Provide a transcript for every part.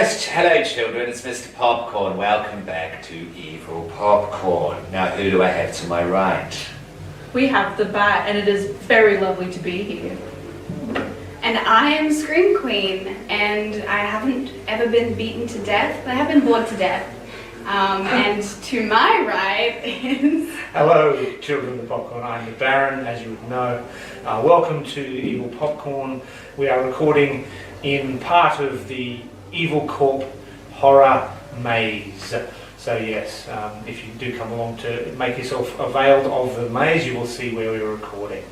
Yes, hello children, it's Mr. Popcorn. Welcome back to Evil Popcorn. Now who do I have to my right? We have the bat, and it is very lovely to be here. And I am Scream Queen, and I haven't ever been beaten to death, but I have been bored to death. And to my right is... Hello, children of the Popcorn. I'm the Baron, as you would know. Welcome to Evil Popcorn. We are recording in part of the Evilcorp horror maze. So yes, if you do come along to make yourself availed of the maze, you will see where we were recording.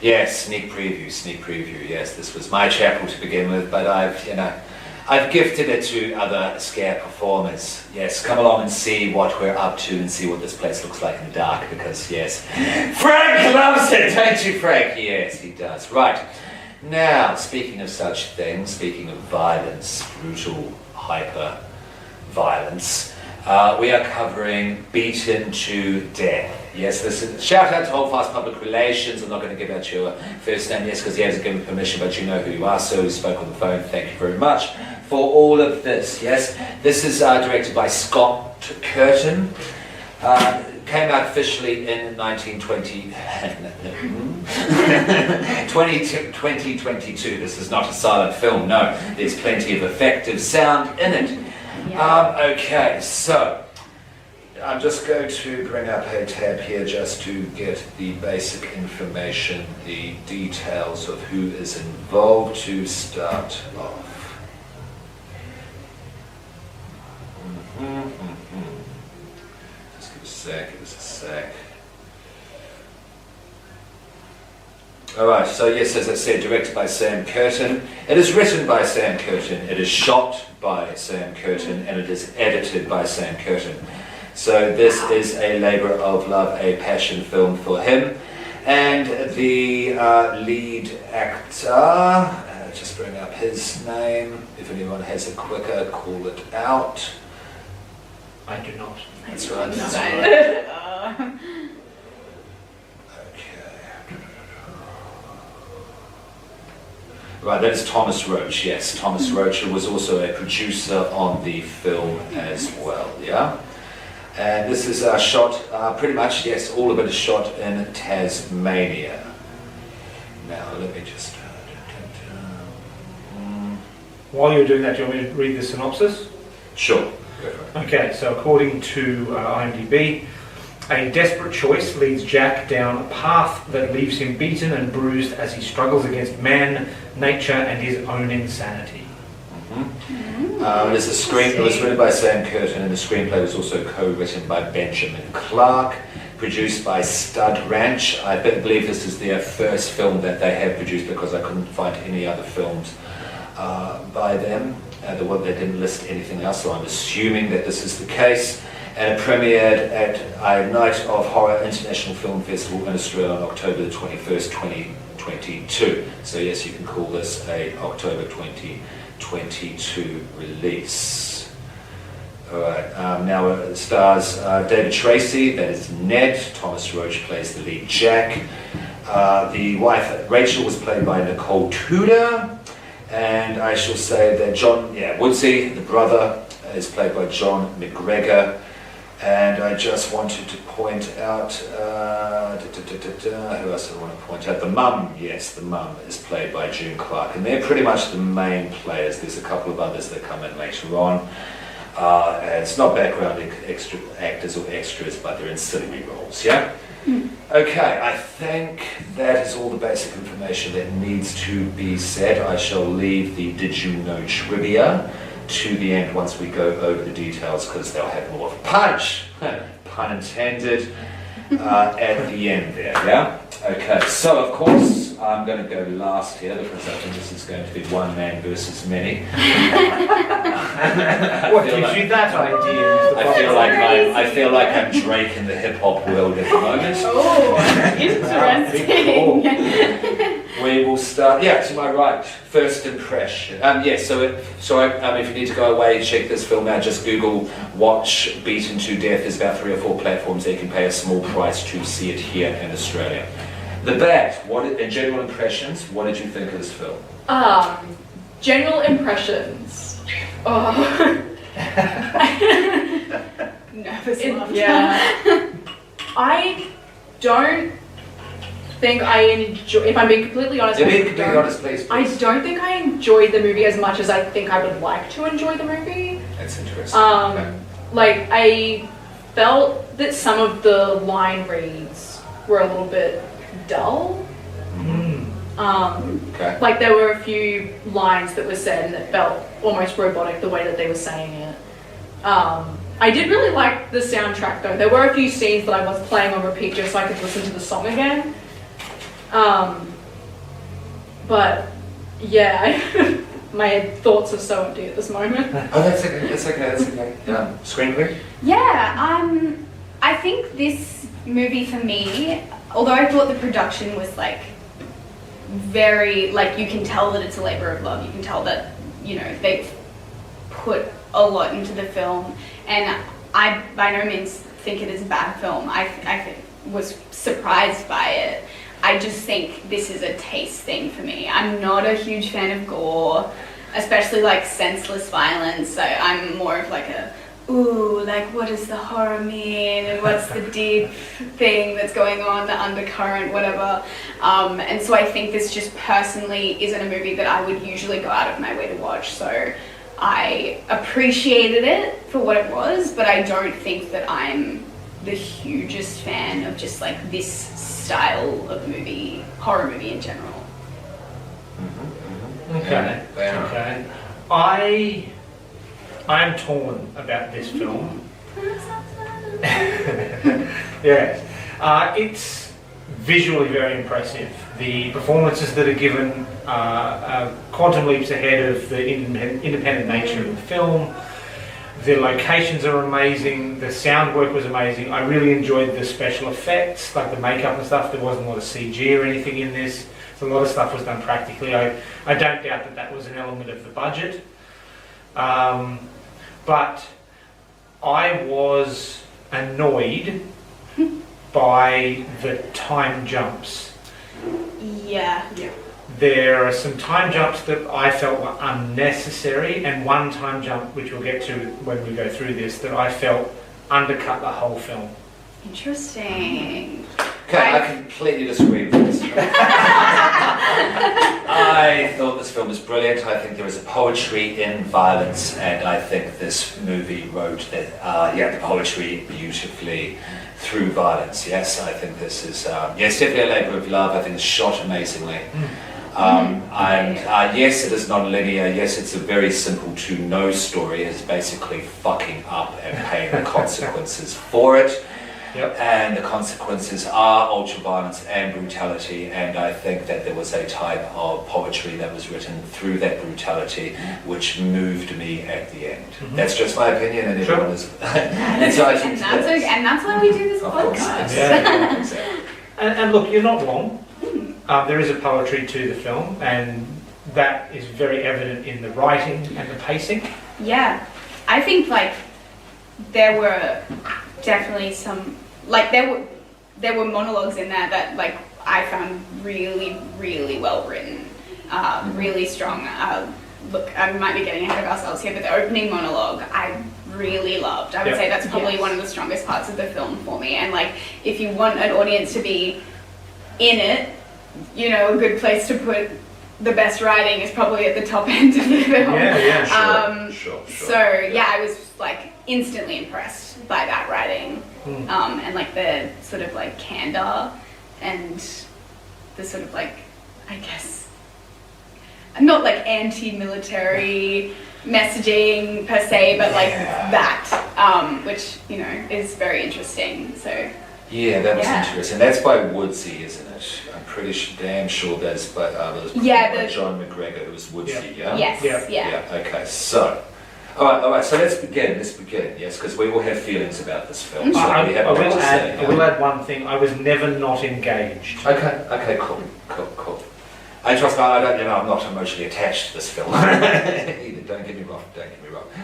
Yes, sneak preview. Yes, this was my chapel to begin with, but I've gifted it to other scare performers. Yes, come along and see what we're up to and see what this place looks like in the dark, because yes, Frank loves it, don't you, Frank? Yes, he does. Right. Now, speaking of such things, speaking of violence, brutal, hyper violence, we are covering Beaten to Death. Yes, this is shout out to Holdfast Public Relations. I'm not going to give out your first name, yes, because he hasn't given permission, but you know who you are, so we spoke on the phone. Thank you very much for all of this. Yes, this is directed by Scott Curtin. Came out officially in 2022. This is not a silent film, no. There's plenty of effective sound in it. Yeah. Okay, so I'm just going to bring up a tab here just to get the basic information, the details of who is involved to start off. Give us a sec. Alright, so yes, as I said, directed by Sam Curtin. It is written by Sam Curtin, it is shot by Sam Curtin, and it is edited by Sam Curtin. So this is a labour of love, a passion film for him. And the lead actor, just bring up his name, if anyone has it quicker, call it out. I do not. That's right. That's right. Okay. Right, that is Thomas Roach. Yes, Thomas Roach was also a producer on the film as well. Yeah. And this is shot pretty much. Yes, all of it is shot in Tasmania. Now let me just. While you're doing that, do you want me to read the synopsis? Sure. Okay, so according to IMDb, a desperate choice leads Jack down a path that leaves him beaten and bruised as he struggles against man, nature, and his own insanity. It was written by Sam Curtin, and the screenplay was also co-written by Benjamin Clark, produced by Stud Ranch. I believe this is their first film that they have produced, because I couldn't find any other films by them. They didn't list anything else, so I'm assuming that this is the case. And it premiered at a Night of Horror International Film Festival in Australia on October the 21st, 2022. So yes, you can call this a October 2022 release. Alright, now it stars David Tracy, that is Ned. Thomas Roach plays the lead Jack. The wife, Rachel, was played by Nicole Tudor. And I shall say that Woodsy, the brother, is played by John McGregor. And I just wanted to point out, who else do I want to point out? The mum, yes, the mum is played by June Clark. And they're pretty much the main players. There's a couple of others that come in later on. It's not background extra actors or extras, but they're in silly roles, yeah? Okay, I think that is all the basic information that needs to be said. I shall leave the Did You Know trivia to the end once we go over the details, because they'll have more of a punch, pun intended, at the end there, yeah? Okay, so of course, I'm going to go last here, because I think this is going to be one man versus many. What gives you that idea? I feel like I'm Drake in the hip hop world at the moment. Oh, interesting. We will start. Yeah, to my right. First impression. Yes. If you need to go away, check this film out. Just Google "Watch Beaten to Death." There's about 3 or 4 platforms that you can pay a small price to see it here in Australia. The Bat. In general impressions, what did you think of this film? General impressions. Oh. Nervous laughter. Yeah. I don't think I enjoy, if I'm being completely honest, Yeah, be completely honest, please. I don't think I enjoyed the movie as much as I think I would like to enjoy the movie. That's interesting. Like, I felt that some of the line reads were a little bit dull. Okay. Like, there were a few lines that were said and that felt almost robotic the way that they were saying it. I did really like the soundtrack though. There were a few scenes that I was playing on repeat just so I could listen to the song again. But yeah, my thoughts are so empty at this moment. Oh, that's okay. That's okay. That's okay. Screenplay? Yeah, I think this movie for me, although I thought the production was like very, like, you can tell that it's a labor of love. You can tell that, you know, they've put a lot into the film, and I by no means think it is a bad film. I was surprised by it. I just think this is a taste thing for me. I'm not a huge fan of gore, especially like senseless violence. I'm more of like a, ooh, like what does the horror mean, and what's the deep thing that's going on, the undercurrent, whatever. And so I think this just personally isn't a movie that I would usually go out of my way to watch. So I appreciated it for what it was, but I don't think that I'm the hugest fan of just like this style of movie, horror movie in general. Okay. Yeah. Okay. I'm torn about this film. Yes. It's visually very impressive. The performances that are given are quantum leaps ahead of the independent nature of the film. The locations are amazing. The sound work was amazing. I really enjoyed the special effects, like the makeup and stuff. There wasn't a lot of CG or anything in this. So a lot of stuff was done practically. I don't doubt that that was an element of the budget. But I was annoyed by the time jumps. Yeah. There are some time jumps that I felt were unnecessary, and one time jump, which we'll get to when we go through this, that I felt undercut the whole film. Interesting. Okay, I completely disagree with this. I thought this film was brilliant. I think there is a poetry in violence, and I think this movie wrote that, the poetry beautifully through violence. Yes, I think this is, definitely a labour of love. I think it's shot amazingly. Yes, it is non-linear. Yes, it's a very simple to know story. It's basically fucking up and paying the consequences for it. Yep. And the consequences are ultra-violence and brutality, and I think that there was a type of poetry that was written through that brutality which moved me at the end. That's just my opinion, and everyone is entitled to that. And that's why we do this Of course, podcast. yeah, exactly. And look, you're not wrong. There is a poetry to the film, and that is very evident in the writing and the pacing. Yeah, I think like there were definitely some, like there were monologues in there that like I found really, really well written, really strong. Look, I might be getting ahead of ourselves here, but the opening monologue I really loved. I would say that's probably one of the strongest parts of the film for me. And like, if you want an audience to be in it, you know, a good place to put the best writing is probably at the top end of the film. Sure. So yeah, I was like instantly impressed by that writing, and like the sort of like candor and the sort of like, I guess, not like anti-military messaging per se, but like that, which, you know, is very interesting. So yeah, that was interesting. That's by Woodsy, isn't it? I'm pretty damn sure that's by by John McGregor, who was Woodsy. Yeah. Okay, so. All right. So let's begin. Yes, because we will have feelings about this film. So I we have will add one thing. I was never not engaged. Okay. Cool. I trust. I'm not emotionally attached to this film. Either. Don't get me wrong.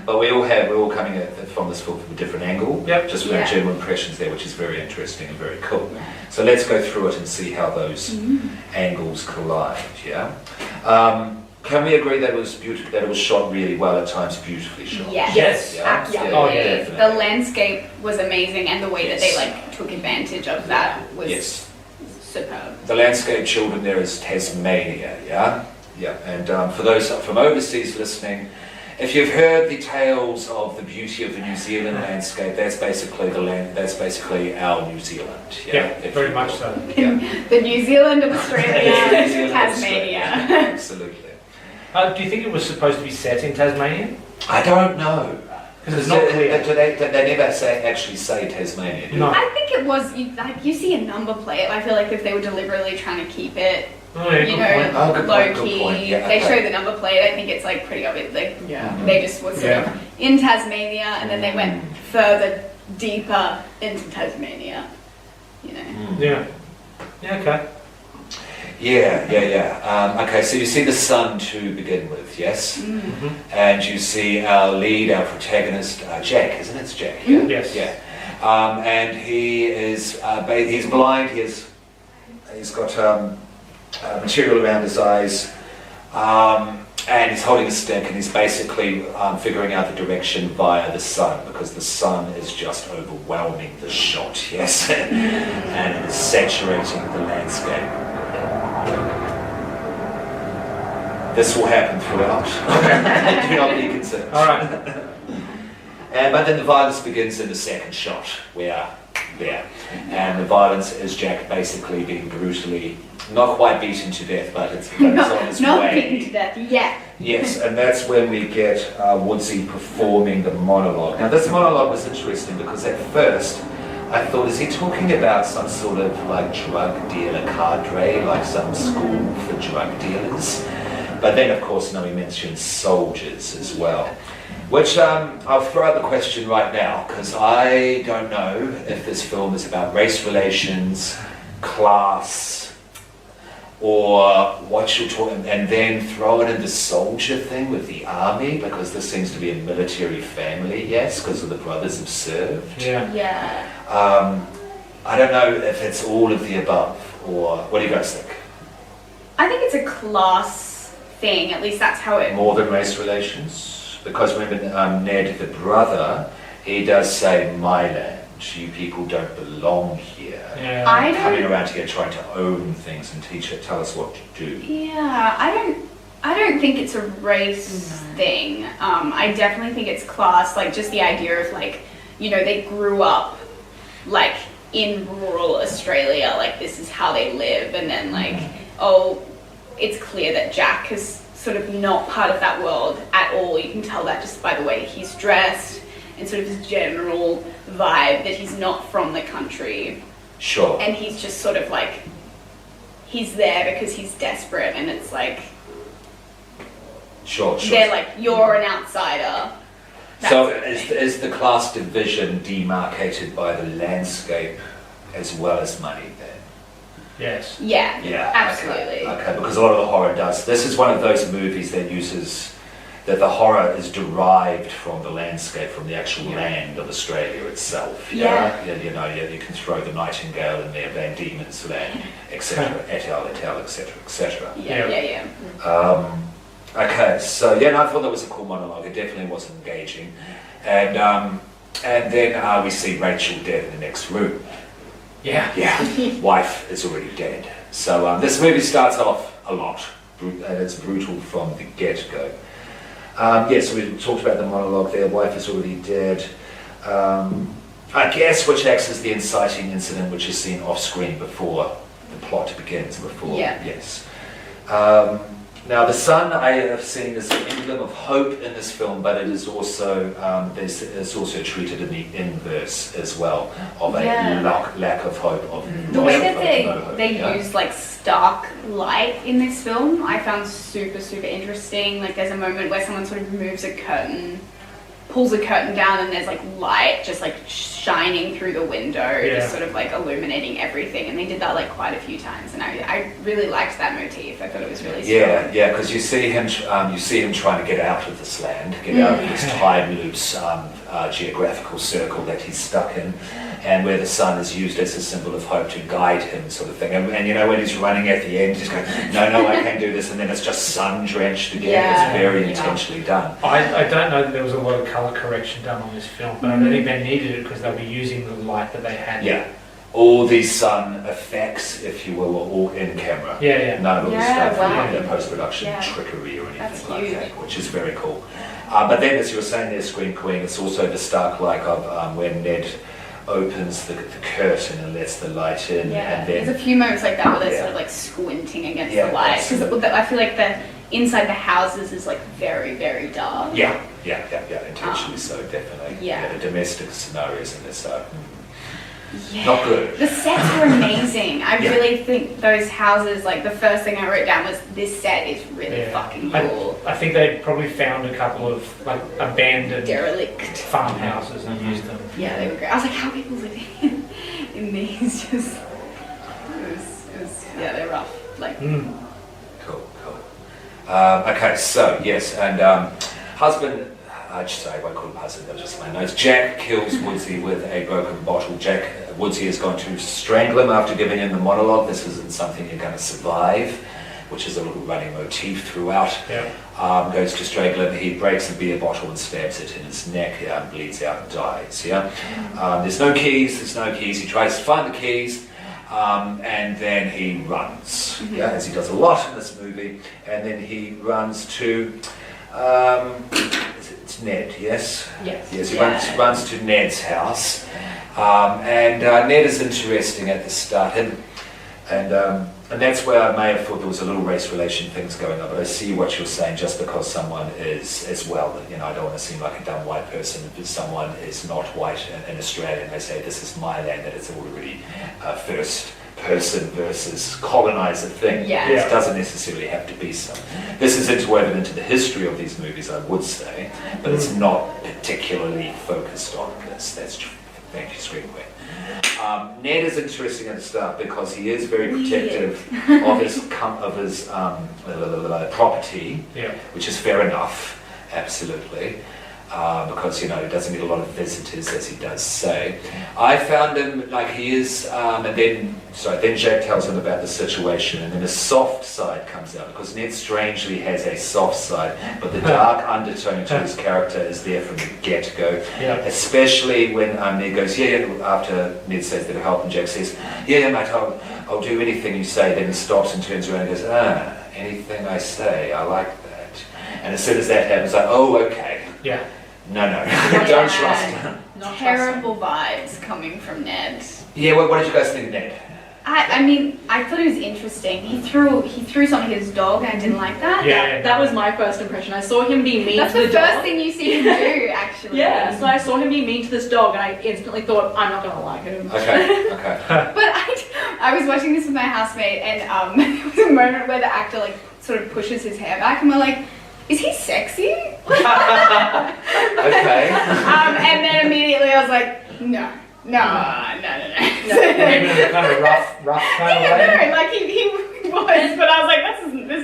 But we're all coming from this film from a different angle. Yep. Just with our general impressions there, which is very interesting and very cool. So let's go through it and see how those angles collide. Yeah. Can we agree that it was beautiful? That it was shot really well at times, beautifully shot. Yes. Yeah? Absolutely. Oh, yeah, definitely. The landscape was amazing, and the way that they like took advantage of that was superb. The landscape children there is Tasmania, yeah? Yeah, and for those from overseas listening, if you've heard the tales of the beauty of the New Zealand landscape, that's basically that's basically our New Zealand. Yeah, very much so. Yeah. The New Zealand of Australia, New Zealand of Tasmania. Australia. Absolutely. Do you think it was supposed to be set in Tasmania? I don't know. Because it's not clear. They never actually say Tasmania, do No. I think it was, you see a number plate. I feel like if they were deliberately trying to keep it, Oh, yeah, you good know, point. Oh, good low point, good key, point. Yeah, they okay. show the number plate. I think it's like pretty obvious. Like, Yeah. they just were sort of in Tasmania, and then they went further, deeper into Tasmania. You know. Yeah. Yeah, okay. Yeah. Okay, so you see the sun to begin with, yes? Mhm. And you see our lead, our protagonist, Jack, isn't it? It's Jack, yeah? Yes. Yeah. And he is, he's blind, he's got material around his eyes, and he's holding a stick, and he's basically figuring out the direction via the sun, because the sun is just overwhelming the shot, yes? And it is saturating the landscape. This will happen throughout. Do not be concerned. All right. But then the violence begins in the second shot. We are there. And the violence is Jack basically being brutally, not quite beaten to death, but it's on his Not way. beaten to death yet. Yes, and that's when we get Woodsy performing the monologue. Now this monologue was interesting because at first I thought, is he talking about some sort of like drug dealer cadre, like some school for drug dealers? But then of course, he mentions soldiers as well. Which I'll throw out the question right now, because I don't know if this film is about race relations, class, or what you're talking, and then throw it in the soldier thing with the army, because this seems to be a military family, yes, because of the brothers have served. Yeah. Yeah. I don't know if it's all of the above, or what do you guys think? I think it's a class thing. At least that's how it. More than race relations? Because remember, Ned, the brother, he does say, my land, you people don't belong here. Yeah. I Coming don't. around here trying to own things and tell us what to do. Yeah, I don't think it's a race thing. I definitely think it's class. Like just the idea of like, they grew up like in rural Australia. Like this is how they live, and then like, it's clear that Jack is sort of not part of that world at all. You can tell that just by the way he's dressed and sort of his general vibe that he's not from the country. Sure. And he's just sort of like, he's there because he's desperate, and it's like, Sure. they're like, you're an outsider. So That's is the class division demarcated by the landscape as well as money then? Yes. Yeah, Yeah. absolutely. Okay, because a lot of the horror does. This is one of those movies that that the horror is derived from the landscape, from the actual land of Australia itself. Yeah. You can throw the Nightingale in there, Van Diemen's Land, etc., et al., etc., etc. Yeah. Okay, so I thought that was a cool monologue. It definitely was engaging, and then we see Rachel dead in the next room. Yeah. Yeah, wife is already dead. So this movie starts off a lot, and it's brutal from the get-go. So we talked about the monologue there. Wife is already dead. I guess which acts as the inciting incident, which is seen off-screen before the plot begins. Yeah. Yes. Now, the sun I have seen as an emblem of hope in this film, but it is also it's also treated in the inverse as well of a lack of hope. The way that no hope, they use like stark light in this film, I found super, super interesting. Like there's a moment where someone sort of moves a curtain, pulls a curtain down, and there's like light just like shining through the window, just sort of like illuminating everything. And they did that like quite a few times, and I really liked that motif. I thought it was really strong. Because you see him trying to get out of this land, get out of this time loops geographical circle that he's stuck in, and where the sun is used as a symbol of hope to guide him, sort of thing. And you know, when he's running at the end, he's going, no, I can't do this, and then it's just sun-drenched again. Yeah. It's very intentionally done. I don't know that there was a lot of colour correction done on this film, but I don't think they needed it because they were using the light that they had. Yeah. All these sun effects, if you will, were all in camera. Yeah. None of it was stuff wow. in post-production Yeah. trickery or anything That's like huge. that, which is very cool. But then, as you were saying there, Scream Queen, it's also the stark like of when Ned opens the curtain and lets the light in, Yeah, and then there's a few moments like that where they're Yeah. sort of like squinting against Yeah, the light. Because absolutely. I feel like the inside the houses is like very, very dark. yeah, intentionally so, definitely. yeah. The domestic scenarios in this are Yeah. not good. The sets were amazing. I Yeah. really think those houses, like the first thing I wrote down was this set is really Yeah. fucking cool. I think they probably found a couple of like abandoned Derelict. farmhouses and used them. Yeah, they were great. I was like, how are people living in these? Just, it was, yeah, they're rough. Like, Cool. Okay, so yes, and husband, I won't call him husband, that's just my notes. Jack kills Woodsy with a broken bottle. Woodsy is going to strangle him after giving him the monologue. This isn't something you're going to survive, which is a little running motif throughout. Yeah. Goes to strangle him. He breaks a beer bottle and stabs it in his neck. Bleeds out and dies. Yeah. There's no keys. He tries to find the keys. And then he runs, yeah, as he does a lot in this movie. And then he runs to, it's Ned, yes? Yes. Yes, he Yeah. runs to Ned's house. And Ned is interesting at the start. And that's where I may have thought there was a little race relation things going on, but I see what you're saying. Just because someone is as well, you know, I don't want to seem like a dumb white person. If someone is not white in Australia and they say this is my land, that it's already a first person versus colonizer thing. Yeah. It doesn't necessarily have to be so. This is interwoven into the history of these movies, I would say, but it's not particularly focused on this. That's true. Thank you, Screen Queen. Ned is interesting at the start because he is very protective of his property, Yeah. which is fair enough, absolutely, because you know he doesn't get a lot of visitors, as he does say. I found him like he is, and then Jack tells him about the situation, and then a soft side comes out because Ned strangely has a soft side, but the dark undertone to his character is there from the get-go. Yeah. Especially when Ned goes, yeah, after Ned says that he'll help, and Jack says, yeah, mate, I'll do anything you say. Then he stops and turns around and goes, anything I say, I like that. And as soon as that happens, like, oh, okay. Yeah. No, don't trust him. Not terrible vibes coming from Ned. Yeah, what did you guys think of Ned? I mean, I thought it was interesting. He threw something at his dog, and I didn't like that. Yeah. That was my first impression. I saw him be mean That's to the the first dog. thing you see him do, actually. Yeah, so I saw him be mean to this dog, and I instantly thought, I'm not gonna like him. Okay. But I was watching this with my housemate, and there was a moment where the actor like sort of pushes his hair back, and we're like, is he sexy? Okay. And then immediately I was like, no. Even in a kind of rough kind of way. No, like he was, but I was like, this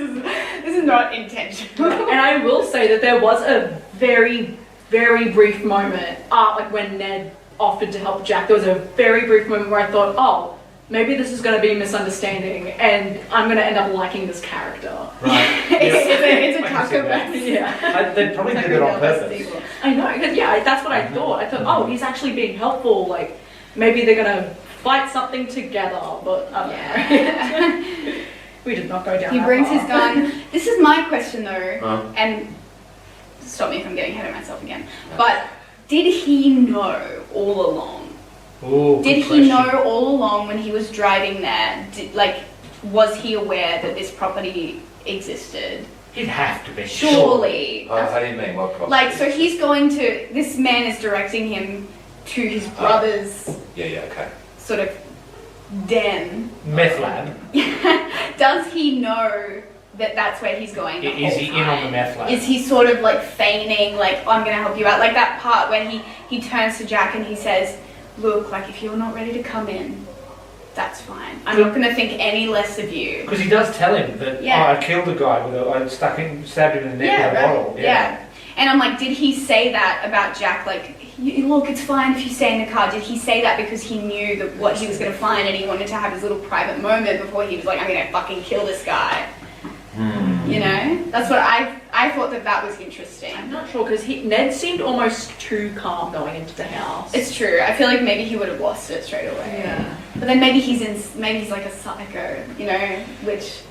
is not intentional. And I will say that there was a very, very brief moment, like when Ned offered to help Jack, there was a very brief moment where I thought, oh, maybe this is going to be a misunderstanding, and I'm going to end up liking this character. Right. It's a I can Tucker see that. Best. Yeah. They probably did it on purpose. I know, because that's what I thought. I thought, oh, he's actually being helpful. Like, maybe they're gonna fight something together, but I don't know. We did not go down. He that brings path. his gun. This is my question though, Uh-huh. and stop me if I'm getting ahead of myself again. But did he know all along? Ooh, Did good he question. know all along when he was driving there? Was he aware that this property existed? He'd have to be. Surely. How do you mean? What problem? Like, so he's going to, this man is directing him to his brother's Yeah, okay. sort of den. Meth lab. Does he know that that's where he's going the Is whole he time? in on the meth lab? Is he sort of like feigning, like, I'm going to help you out? Like that part when he turns to Jack and he says, look, like, if you're not ready to come in, that's fine. I'm not going to think any less of you. Because he does tell him that, Yeah. I killed a guy with I stabbed him in the neck with a bottle. Yeah. And I'm like, did he say that about Jack? Like, look, it's fine if you stay in the car. Did he say that because he knew that what he was going to find and he wanted to have his little private moment before he was like, I'm going to fucking kill this guy? You know? That's what I thought that was interesting. I'm not sure because Ned seemed almost too calm going into the house. It's true. I feel like maybe he would have lost it straight away. Yeah. But then maybe he's like a psycho, you know, which...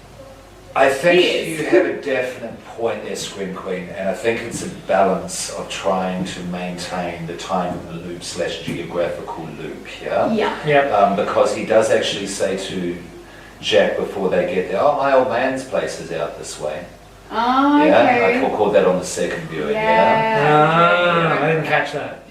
I think you have a definite point there, Scream Queen, and I think it's a balance of trying to maintain the time loop / geographical loop, yeah? Yeah. Because he does actually say to Jack before they get there, oh, my old man's place is out this way. Oh, yeah, okay. I caught that on the second viewing, I didn't catch that.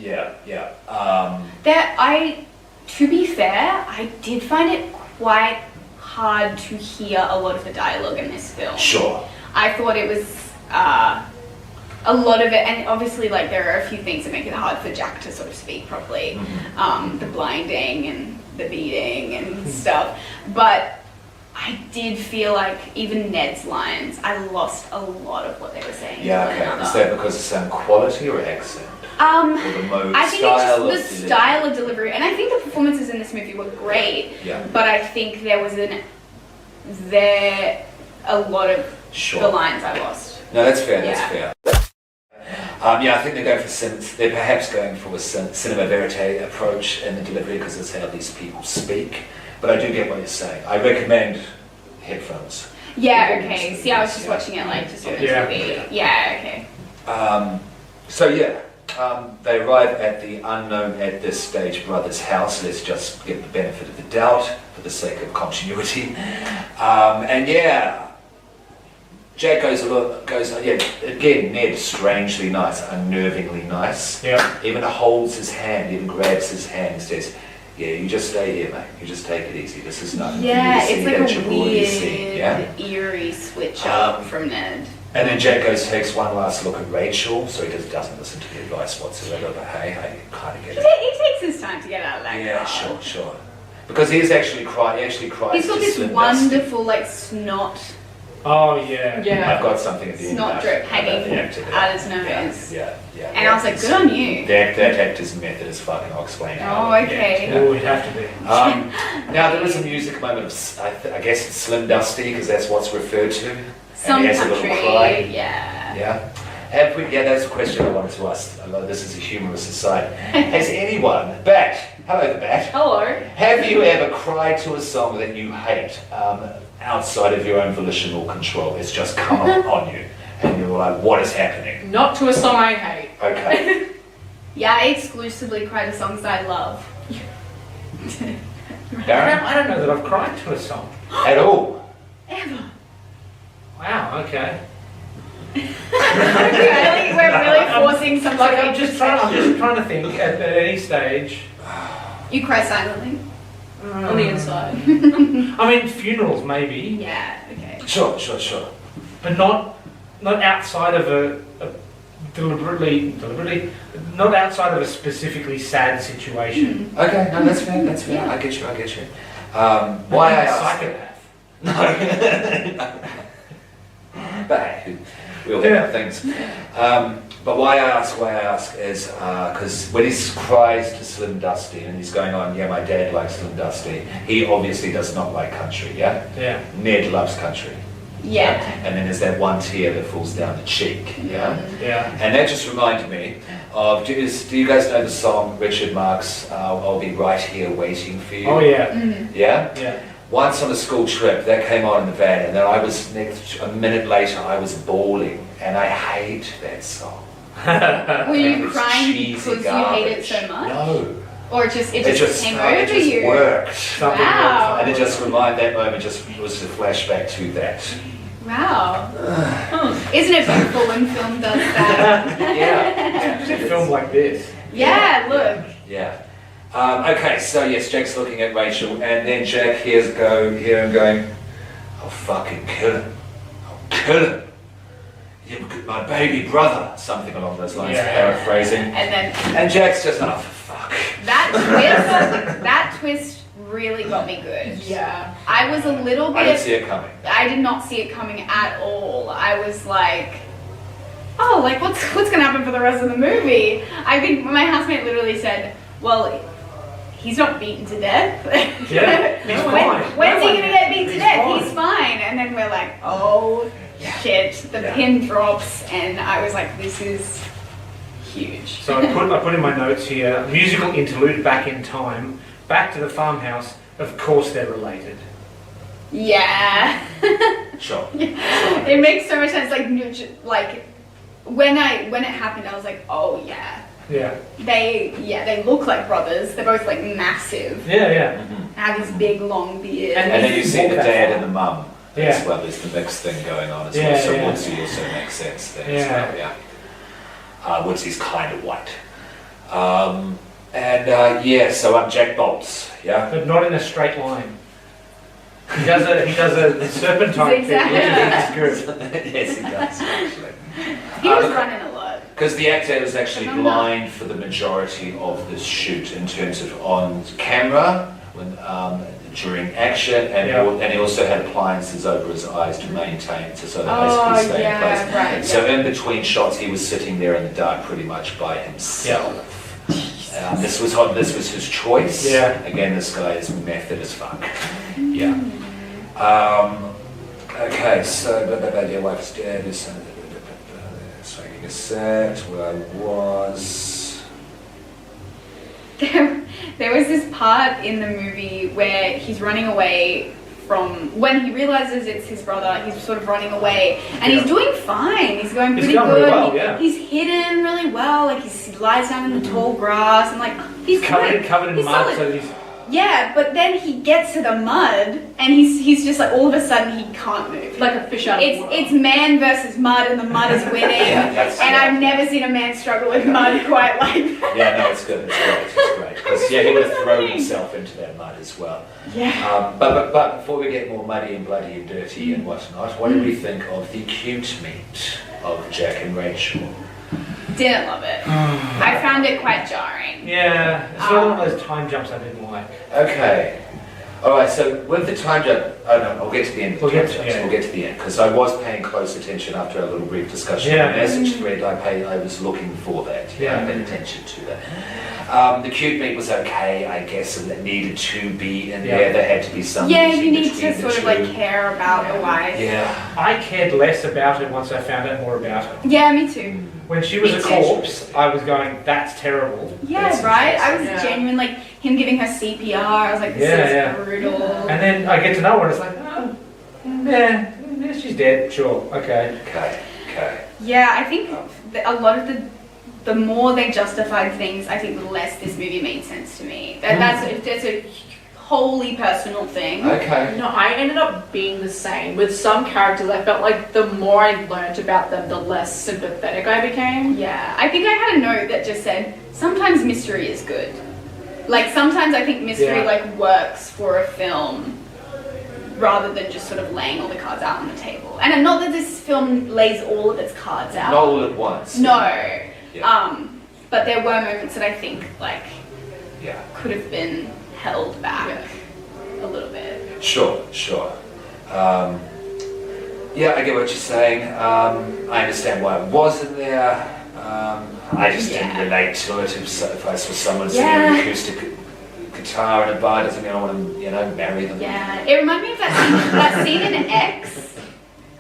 To be fair, I did find it quite hard to hear a lot of the dialogue in this film. Sure. I thought it was a lot of it, and obviously like there are a few things that make it hard for Jack to sort of speak properly. The blinding and the beating and stuff. But I did feel like even Ned's lines, I lost a lot of what they were saying. Yeah, okay. Is that because of sound quality or accent? I think Style it's just the style of delivery, and I think the performances in this movie were great. Yeah. But I think there was a lot of the lines I lost. No, that's fair. That's fair. I think they're perhaps going for a cinema verite approach in the delivery because it's how these people speak. But I do get what you're saying. I recommend headphones. Yeah. Okay. See, I was just watching it like just on the TV. Yeah. Okay. They arrive at the unknown at this stage brother's house. Let's just give the benefit of the doubt for the sake of continuity. Jack goes again, Ned, strangely nice, unnervingly nice. Yeah. Even holds his hand, even grabs his hand and says, yeah, you just stay here, mate. You just take it easy. This is nothing. Yeah, it's like a weird, eerie switch up from Ned. And then Jack takes one last look at Rachel, so he doesn't listen to the advice whatsoever, but hey, I kind of get it. He takes his time to get out of that car. Yeah, sure. Because he actually cries. He's got this wonderful, like, snot. Oh, yeah. Yeah. I've got something at the end snot drip hanging out his nose. Yeah. And I was like, good on you. That actor's method is fucking, I'll explain how. Oh, okay. Oh, it'd have to be. Now, there is a music moment of, I guess it's Slim Dusty, because that's what's referred to. Some and he has country, a little cry. yeah. That's a question I wanted to ask. I know this is a humorous aside. Has anyone, Bat, hello the Bat. Hello. Have you ever cried to a song that you hate outside of your own volitional control? It's just come on you and you're like, what is happening? Not to a song I hate. Okay. Yeah, I exclusively cry to songs I love. Darren? I don't know that I've cried to a song. At all? Ever. Wow, okay. We're really forcing something. Like, I'm just trying to think at any stage. You cry silently? On the inside. I mean, funerals maybe, Yeah, okay. Sure. but not outside of a deliberately, not outside of a specifically sad situation. Okay, no, that's fair. Yeah. I get you. Why I ask? Psychopath. No. But hey, we all have things. But why I ask is because when he cries to Slim Dusty and he's going on, yeah, my dad likes Slim Dusty. He obviously does not like country, yeah? Yeah. Ned loves country. Yeah. And then there's that one tear that falls down the cheek, yeah? Yeah. And that just reminded me of, do you guys know the song Richard Marx, I'll Be Right Here Waiting For You? Oh yeah. Mm-hmm. Yeah? Yeah. Once on a school trip, that came on in the van, and then a minute later, I was bawling, and I hate that song. Were you It's crying cheesy because you hate it garbage. so much? No. Or it just came over it just you? worked. Wow. And it just that moment was a flashback to that. Wow. Isn't it beautiful when film does that? Yeah. A film like this. Yeah, look. Yeah. Okay, so yes, Jack's looking at Rachel, and then Jack hear him going, I'll fucking kill him. I'll kill him. My baby brother, something along those lines, paraphrasing. And Jack's just, oh, fuck. That twist really got me good. Yeah. I was a little bit... I didn't see it coming. I did not see it coming at all. I was like, oh, like what's gonna happen for the rest of the movie? I think my housemate literally said, well, he's not beaten to death. Yeah, he's fine. When's he gonna get beaten to He's death? fine. He's fine. And then we're like, oh shit, the Yeah. pin drops, and I was like, this is huge. So I put in my notes here, musical interlude, back in time, back to the farmhouse. Of course they're related. Yeah. Sure. It makes so much sense. Like when it happened, I was like, oh yeah. Yeah. They look like brothers. They're both like massive. Yeah. Have this big long beard. And And then you see the Walk that dad far. and the mum Yeah. as well. There's the mixed thing going on as Yeah, well. So yeah. Woodsy also makes sense there Yeah. as well, yeah. Woodsy's kind of white. So I'm Jack Bolts, yeah? But not in a straight line. He does a serpentine thing. Zigzag. Which is good. Yes, he does, actually. He was running a lot. Because the actor was actually No. blind for the majority of the shoot in terms of on camera when during action, and, Yeah. and he also had appliances over his eyes to maintain, so that basically stay in place. right. So in between shots, he was sitting there in the dark pretty much by himself. This was his choice. Yeah. Again, this guy is method as fuck. Yeah. Okay, so your wife's dead. So I said where I was. There was this part in the movie where he's running away from, when he realizes it's his brother, he's sort of running away, and he's doing fine. He's going He's pretty going good. really well, yeah. He's hidden really well. Like he lies down in the tall grass and like he's good. Covered in He's mud, solid. so he's Yeah, but then he gets to the mud and he's just like all of a sudden he can't move. Like a fish out of water. It's man versus mud and the mud is winning. And I've never seen a man struggle with mud quite like that. Yeah, no, it's good. It's great. It's great. Because he would have thrown himself into that mud as well. Yeah. But before we get more muddy and bloody and dirty and whatnot, what did we think of the cute meet of Jack and Rachel? Didn't love it. I found it quite jarring. yeah. It's one of those time jumps I didn't like. Okay. All right, so with the time jump, oh no, I'll get to the end of the We'll time get to- jumps. yeah. We'll get to the end, because I was paying close attention after a little brief discussion Yeah. on the message thread. I was looking for that. Yeah. I paid attention to that. The cute meat was okay, I guess, and it needed to be in Yeah. there. There had to be some Yeah, meeting you need between to the sort of two. like care about the wife. Yeah. I cared less about it once I found out more about her. Yeah, me too. When she was Me a too. corpse, I was going, that's terrible. Yeah, That's right? I was interesting. genuine, like him giving her CPR. I was like, this Yeah, is yeah. brutal. And then I get to know her and it's like, oh, yeah, she's dead, sure, okay. Okay. Yeah, I think a lot of the more they justified things, I think the less this movie made sense to me. That's a wholly personal thing. Okay. No, I ended up being the same. With some characters, I felt like the more I learned about them, the less sympathetic I became. Yeah, I think I had a note that just said, sometimes mystery is good. Like, sometimes I think mystery, Yeah. like, works for a film rather than just sort of laying all the cards out on the table. And not that this film lays all of its cards out. Not all at once. No. Yeah. But there were moments that I think, like, Yeah. could have been held back a little bit. Sure. Yeah, I get what you're saying. I understand why it wasn't there. I just didn't relate to it. If I saw someone singing an acoustic guitar in a bar, doesn't mean I want to, marry them. Yeah. It reminded me of that scene in X.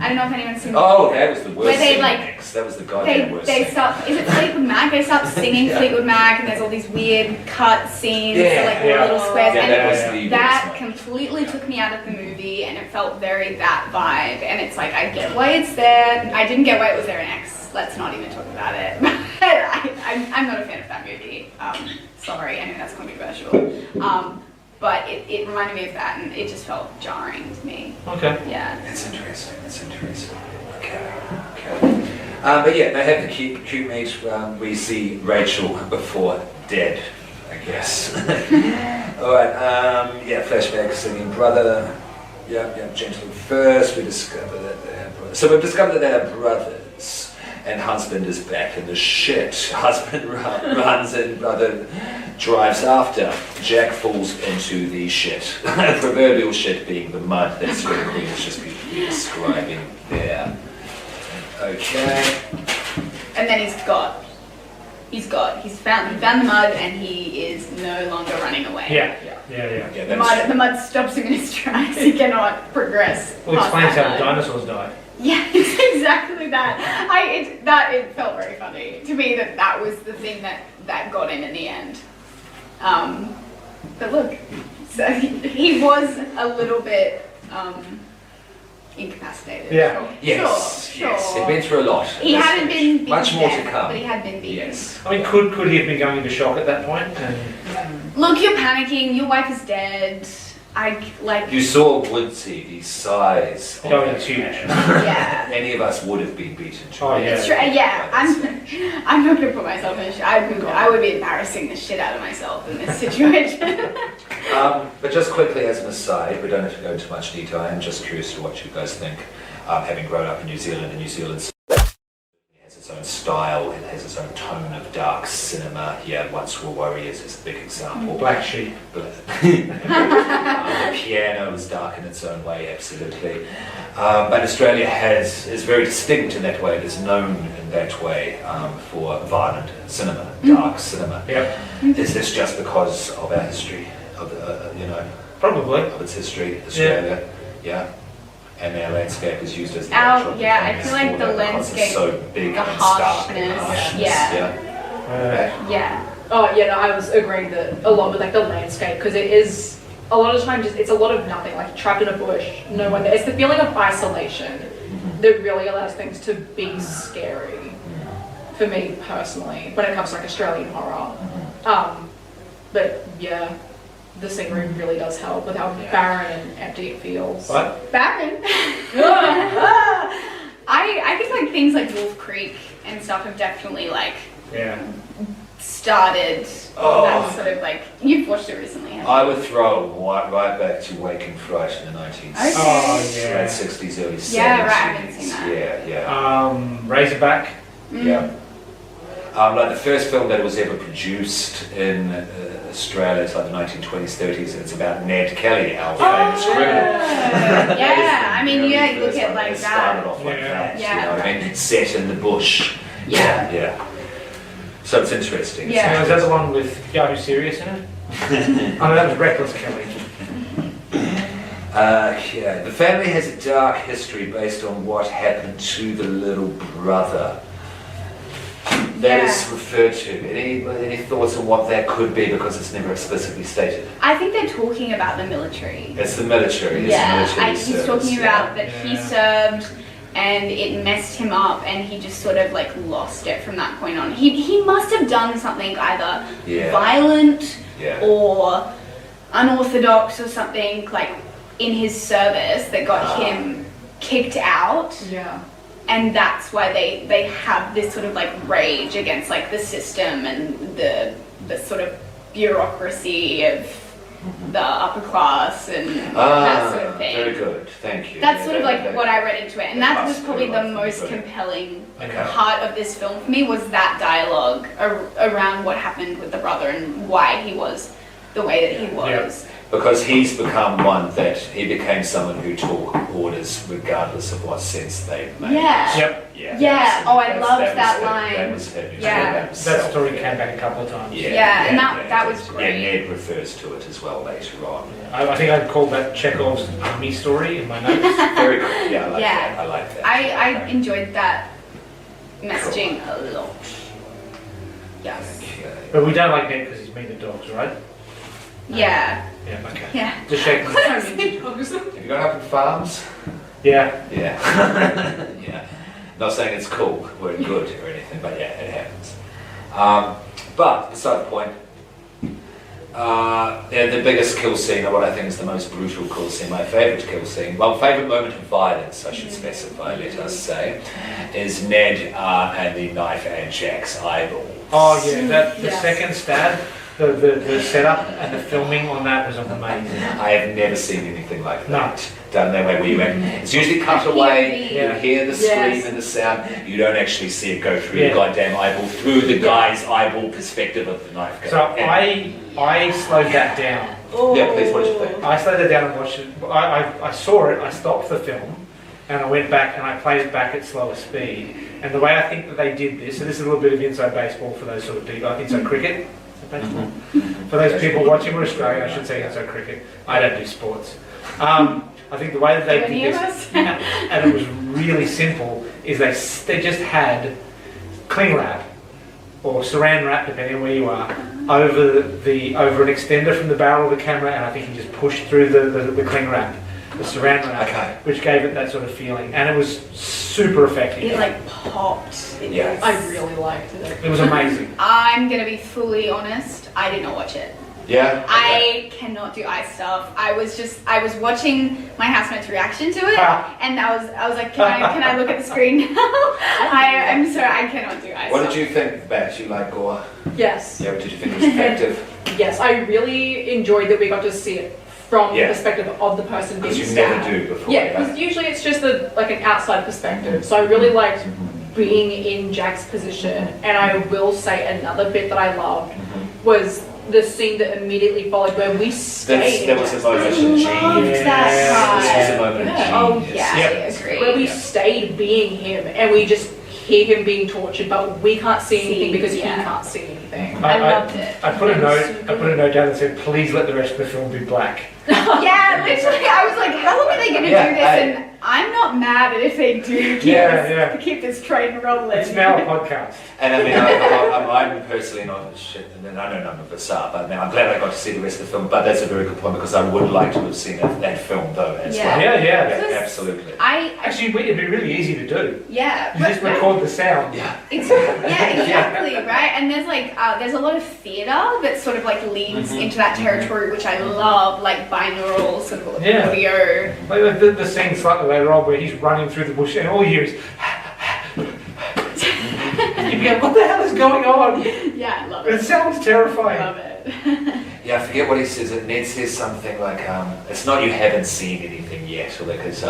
I don't know if anyone's seen Oh, that was the worst Where they, scene like, next. That was the goddamn worst They scene. start, is it Fleetwood Mac? They start singing Yeah. Fleetwood Mac and there's all these weird cut scenes, Yeah, like yeah. little squares. Yeah, and that was yeah. the that worst one. completely took me out of the movie and it felt very that vibe. And it's like, I get why it's there. I didn't get why it was there in X. Let's not even talk about it. I'm not a fan of that movie. Sorry, I know that's controversial. But it reminded me of that and it just felt jarring to me. Okay. Yeah. That's interesting. Okay. But yeah, they have the cute meet. We see Rachel before dead, I guess. All right. Flashback singing brother. Yeah. Gentleman first. We discover that they're brothers. So we've discovered that they're brothers. And husband is back in the shit. Husband runs and brother drives after. Jack falls into the shit. Proverbial shit being the mud that Queen is just beautifully describing there. Okay. And then he found the mud, and he is no longer running away. Yeah. The mud stops him in his tracks. He cannot progress. Well, explains past how the that mud. dinosaurs died. Yeah, it's exactly that. It felt very funny to me that was the thing that got him in the end. But look, so he was a little bit incapacitated. Yeah. Sure. Yes, Sure. yes. He'd been through a lot. He hadn't been beaten much more to death, come. but he had been beaten. Yes. I mean, could he have been going into shock at that point? And Look, you're panicking. Your wife is dead. You saw Woodsy, his size. oh, it's huge. Yeah. Any of us would have been beaten to Oh, death It's true. Yeah, by that stage. I'm not gonna put myself in. I would be embarrassing the shit out of myself in this situation. But just quickly as an aside, we don't have to go into much detail. I'm just curious to what you guys think. Having grown up in New Zealand, and New Zealand has its own style, it has its own tone of dark cinema. Yeah, Once Were Warriors is a big example. Black Sheep. The piano is dark in its own way, absolutely. But Australia is very distinct in that way. It is known in that way for violent cinema, dark cinema. Yep. Is this just because of our history, Probably. of its history, Australia? Yeah. And our landscape is used as the I backdrop feel for like the that because it's landscape, so big the and stark and harshness, harshness. yeah. Oh yeah, no, I was agreeing that a lot with like the landscape, because it is a lot of times it's a lot of nothing, like trapped in a bush, no one there. It's the feeling of isolation that really allows things to be scary for me personally when it comes to like Australian horror. But yeah, the scenery really does help with how barren and empty it feels. What? Barren. I think like things like Wolf Creek and stuff have definitely like started that sort of like, you've watched it recently, haven't you? I would throw right back to Wake and Fright in the 1960s. Okay. Oh, yeah. Late 60s, early 70s. Yeah, right, I haven't seen that. Yeah. Razorback. Yeah. Like the first film that was ever produced in Australia, it's like the 1920s, 30s, and it's about Ned Kelly, our famous criminal. Yeah, I mean, You know, yeah, the you look first at one like that started that. off like that, Yeah. you know what I mean? Set in the bush. Yeah. So it's interesting. It's Yeah. Is that the one with Yahoo Serious in it? Oh, no, that was Reckless Kelly. The family has a dark history based on what happened to the little brother. That is referred to. Any thoughts on what that could be, because it's never explicitly stated? I think they're talking about the military. It's the military. He's talking about that he served and it messed him up, and he just sort of like lost it from that point on. He must have done something either violent or unorthodox or something like in his service that got him kicked out. Yeah. And that's why they have this sort of like rage against like the system and the sort of bureaucracy of the upper class and that sort of thing. Very good, thank you. That's sort of like what I read into it, and that was probably the very most good. compelling part of this film for me, was that dialogue around what happened with the brother and why he was the way that he was. Because he's become one that he became someone who took orders regardless of what sense they made. Yeah. Oh, I loved that line. That was him. That story came back a couple of times. And that was great. Yeah, Ned refers to it as well later on. I think I'd call that Chekhov's army story in my notes. Very cool. Yeah, I like that. I like that. I enjoyed that messaging a lot. Yes. Okay. But we don't like Ned because he's mean to dogs, right? Yeah. Yeah, okay. Yeah. Just shaking. Have you gone up in farms? Yeah. Yeah. Yeah. Not saying it's cool or good or anything, but yeah, it happens. But beside the point, the biggest kill scene, or what I think is the most brutal kill scene, my favourite kill scene, favourite moment of violence, I should specify, let us say, is Ned and the knife and Jack's eyeball. Oh yeah, the second stab, the setup and the filming on that was amazing. I have never seen anything like that. No. Done that way where you it's usually cut away, you Yeah. hear the scream and the sound, you don't actually see it go through the goddamn eyeball, through the guy's eyeball perspective of the knife. So I slowed that down. Yeah, please, what did you think? I slowed it down and watched it. I saw it, I stopped the film, and I went back and I played it back at slower speed. And the way I think that they did this, so this is a little bit of inside baseball for those sort of people, inside cricket. Baseball. For those people watching, we're Australian, I should say inside cricket. I don't do sports. I think the way that they did this, and it was really simple, is they just had cling wrap or saran wrap, depending on where you are, over an extender from the barrel of the camera, and I think you just pushed through the cling wrap, the saran wrap, which gave it that sort of feeling, and it was super effective. It like popped. I really liked it. It was amazing. I'm gonna be fully honest. I did not watch it. Yeah. I cannot do ice stuff. I was watching my housemate's reaction to it, and I was like, can I look at the screen now? I'm sorry, I cannot do ice stuff. What did you think, Bex? You like gore? Yes. Yeah, did you think it was effective? Yes, I really enjoyed that we got to see it from the perspective of the person being Because you stabbed. never do before. Yeah, because usually it's just like an outside perspective. So I really liked being in Jack's position. And I will say another bit that I loved was the scene that immediately followed where we stayed. There was a moment of I genius. loved that This was a moment of genius. Oh yeah, Yep. I agree. Where we stayed being him and we just hear him being tortured, but we can't see anything because he can't see anything. I loved it. I put a note down that said, please let the rest of the film be black. Yeah, literally, I was like, how long are they going to do this? And I'm not mad at if they do keep this train rolling. It's now a podcast. And I mean, I'm personally not shit, and I know none of us are, but I mean, I'm glad I got to see the rest of the film. But that's a very good point because I would like to have seen that film though as well. Yeah, absolutely. Actually, it'd be really easy to do. Yeah. You just record the sound. Yeah. Exactly, right? And there's like, there's a lot of theatre that sort of like leans into that territory, which I love, like binaural sort of audio. Like the scene slightly later on where he's running through the bush and all you hear is you go, what the hell is going on? Yeah, I love it. It sounds terrifying. I love it. Yeah, I forget what he says. Ned says something like, it's not you haven't seen anything yet, or because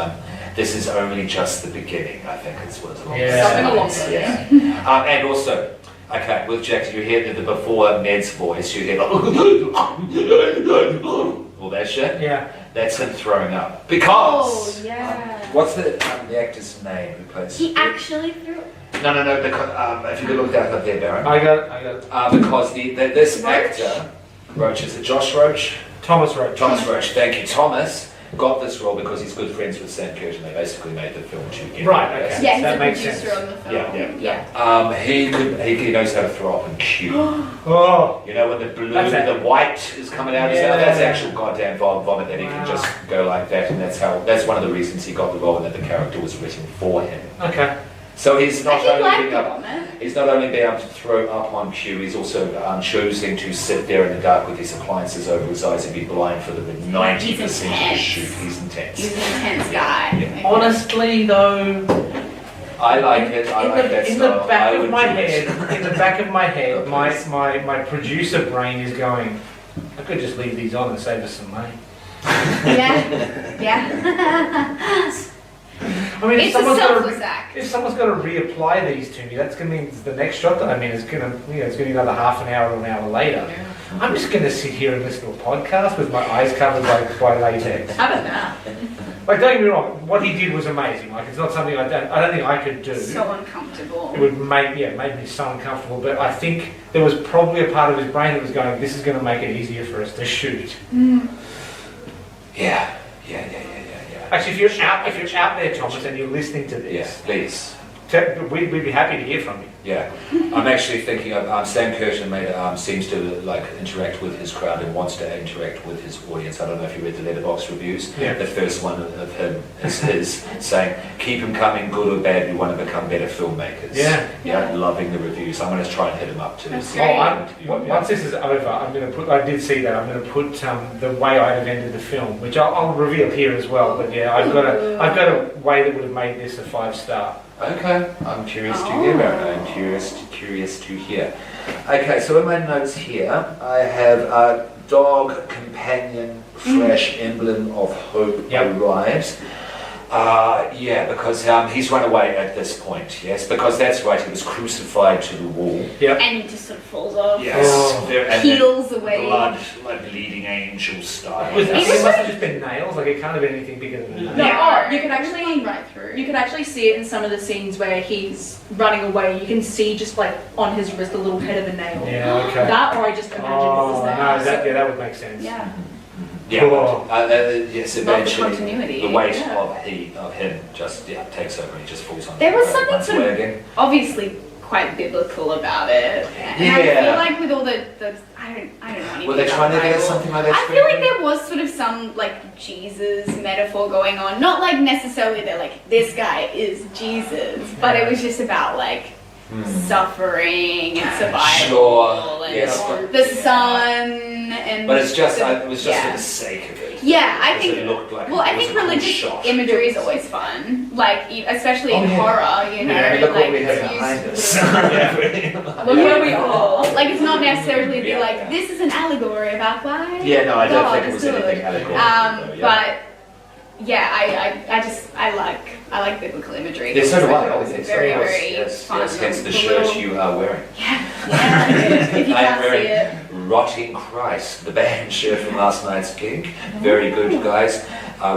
this is only just the beginning, I think it's what's along Something along those lines. Yeah. And also, okay, with Jack, you hear the before Ned's voice, you hear all that shit. Yeah. That's him throwing up. Because... Oh, yeah. What's the actor's name who plays... He actually threw it. No, because, if you could look that up there, Baron. I got it. Because this actor, Roach, is it Josh Roach? Thomas Roach. Thomas Roach, thank you. Thomas got this role because he's good friends with Sam Curtin. They basically made the film together. Right, okay. Yeah, he's that a makes producer sense. on the film. Yeah. He knows how to throw up and cue. Oh. You know when the blue, That's the white is coming out, that's actual goddamn vomit that he can just go like that, and that's one of the reasons he got the role and that the character was written for him. Okay. So he's not only being able to throw up on cue, he's also choosing to sit there in the dark with his appliances over his eyes and be blind for the 90% of the shoot. He's intense. He's an intense guy. Yeah. Honestly, though, I like it. I like that in style. the back of my head, my producer brain is going, I could just leave these on and save us some money. Yeah. I mean, It's a selfless act. if someone's got to reapply these to me, that's going to mean the next shot that I'm in is going to, it's going to be another half an hour or an hour later. Yeah. I'm just going to sit here and listen to a podcast with my eyes covered by latex. How about that? Like, don't get me wrong, what he did was amazing. Like, it's not something I don't think I could do. So uncomfortable. It would made me so uncomfortable. But I think there was probably a part of his brain that was going, this is going to make it easier for us to shoot. Yeah. Actually, if you're out there, Thomas, and you're listening to this, please. We'd be happy to hear from you. Yeah, I'm actually thinking of Sam Curtin seems to like interact with his crowd and wants to interact with his audience. I don't know if you read the Letterboxd reviews. Yeah. The first one of him is his saying, "Keep him coming, good or bad. We want to become better filmmakers." Yeah. Loving the reviews. I'm going to try and hit him up too. That's So, great. Once this is over, I'm going to put. I did see that. I'm going to put the way I'd have ended the film, which I'll reveal here as well. But yeah, I've got a way that would have made this a 5-star. Okay, I'm curious to hear about it. I'm curious to hear. Okay, so in my notes here, I have a dog companion / emblem of hope arrives. Yeah, because he's run away at this point, yes, because that's right, he was crucified to the wall. Yep. And he just sort of falls off. Yes, Oh. and then Peels away. blood, like bleeding angel style. It Yes. must have just been nails, like it can't have been anything bigger than that. No, Yeah. you can actually right through. You can actually see it in some of the scenes where he's running away. You can see just like on his wrist a little head of a nail. Yeah, okay. That, or I just imagine it Oh, was no, there. that would make sense. Yeah. Yeah, Cool. yes, Love the eventually continuity. the weight Yeah. of him just takes over and he just falls on There was the something runs sort away of- again. Obviously quite biblical about it. And I Yeah. feel like with all the I don't know anything Were they about trying to the get Bible. something like that? I feel like there was sort of some like Jesus metaphor going on. Not like necessarily they're like this guy is Jesus, but it was just about like suffering and survival Sure, and yes, the but- sun and But it's just, the- it was just yeah. for the sake of it. Yeah, I Because think. it looked like Well, it I was think a cool religious shot. imagery is always fun, like especially in Oh, yeah. horror. You know, Yeah, look like what we have it's behind used- us. Look where we are. Like it's not necessarily be Yeah. like this is an allegory about why. Yeah, no, I don't God think it is was good. anything allegorical. though, yeah. But yeah, I like biblical imagery. Yeah, so do I. It was Yes, very, yes, very yes, fun. yes, hence the The shirt little- you are wearing. Yeah, if you I am can't see wearing it. Rotting Christ, the band shirt from last night's gig. Very good, guys.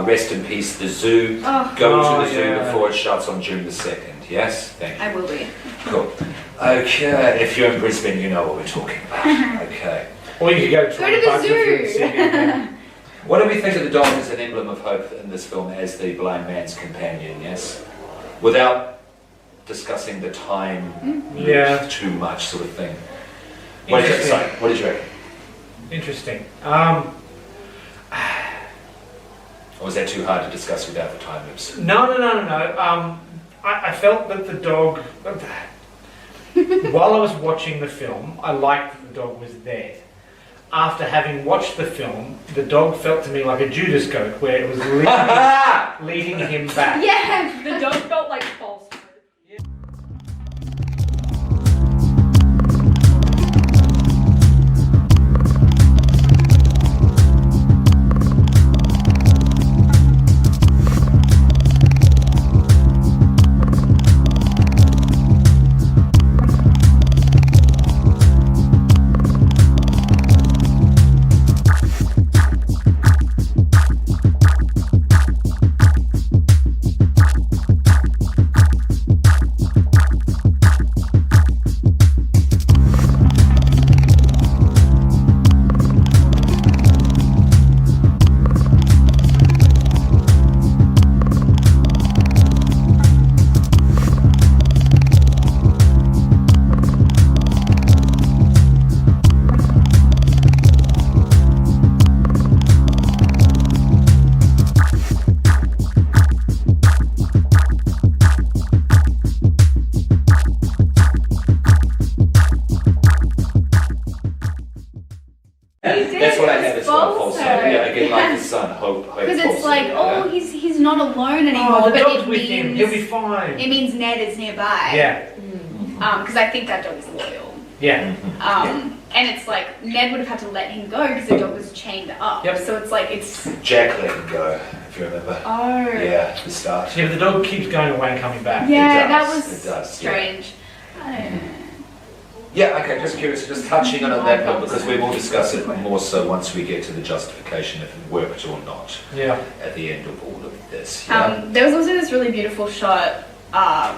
Rest in peace, the zoo. Oh, Go Oh, to the zoo yeah. before it shuts on June the 2nd. Yes? Thank you. I will be. Cool. Okay, if you're in Brisbane, you know what we're talking about. Okay. Or you could go to Go to the Bugs if you're in zoo. Sydney, yeah. What do we think of the dog as an emblem of hope in this film as the blind man's companion, yes? Without discussing the time Yeah. loop too much sort of thing. What did you, Interesting. sorry, what did you reckon? Interesting. Or was that too hard to discuss without the time loops? No. I felt that the dog, while I was watching the film, I liked that the dog was there. After having watched the film, the dog felt to me like a Judas goat, where it was leading him back. Yeah. The dog felt like false. That's what I had as well, false hope. Also- Yeah, again, like the sun, hope, Because it's false like, hope, oh, yeah. he's not alone anymore, Oh, the but dog's it with means him. He'll be fine. it means Ned is nearby. Yeah. Because I think that dog is loyal. Yeah. And it's like Ned would have had to let him go because the dog was chained up. Yep. So it's like it's Jack let him go, if you remember. oh Yeah, the start. Yeah, but the dog keeps going away and coming back. yeah, It that does, was it does, yeah. strange. I don't know. Yeah, okay, just curious, just touching on that point, because we will discuss it more so once we get to the justification if it worked or not Yeah. at the end of all of this. Yeah? There was also this really beautiful shot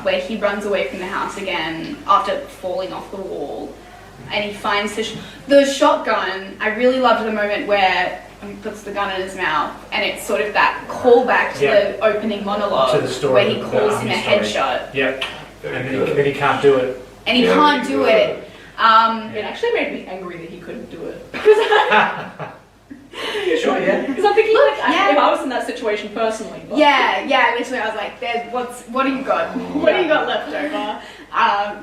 where he runs away from the house again after falling off the wall, and he finds the shotgun. I really loved the moment where he puts the gun in his mouth, and it's sort of that callback to Yeah. the opening monologue To the story where he of the calls him army a story. headshot, Yep. Very And good. then he can't do it. and he Very can't do good. it. It actually made me angry that he couldn't do it. Sure, yeah. Because I'm thinking, like, yeah. if I was in that situation personally. But Yeah, literally, I was like, what do you got? What do you got left over?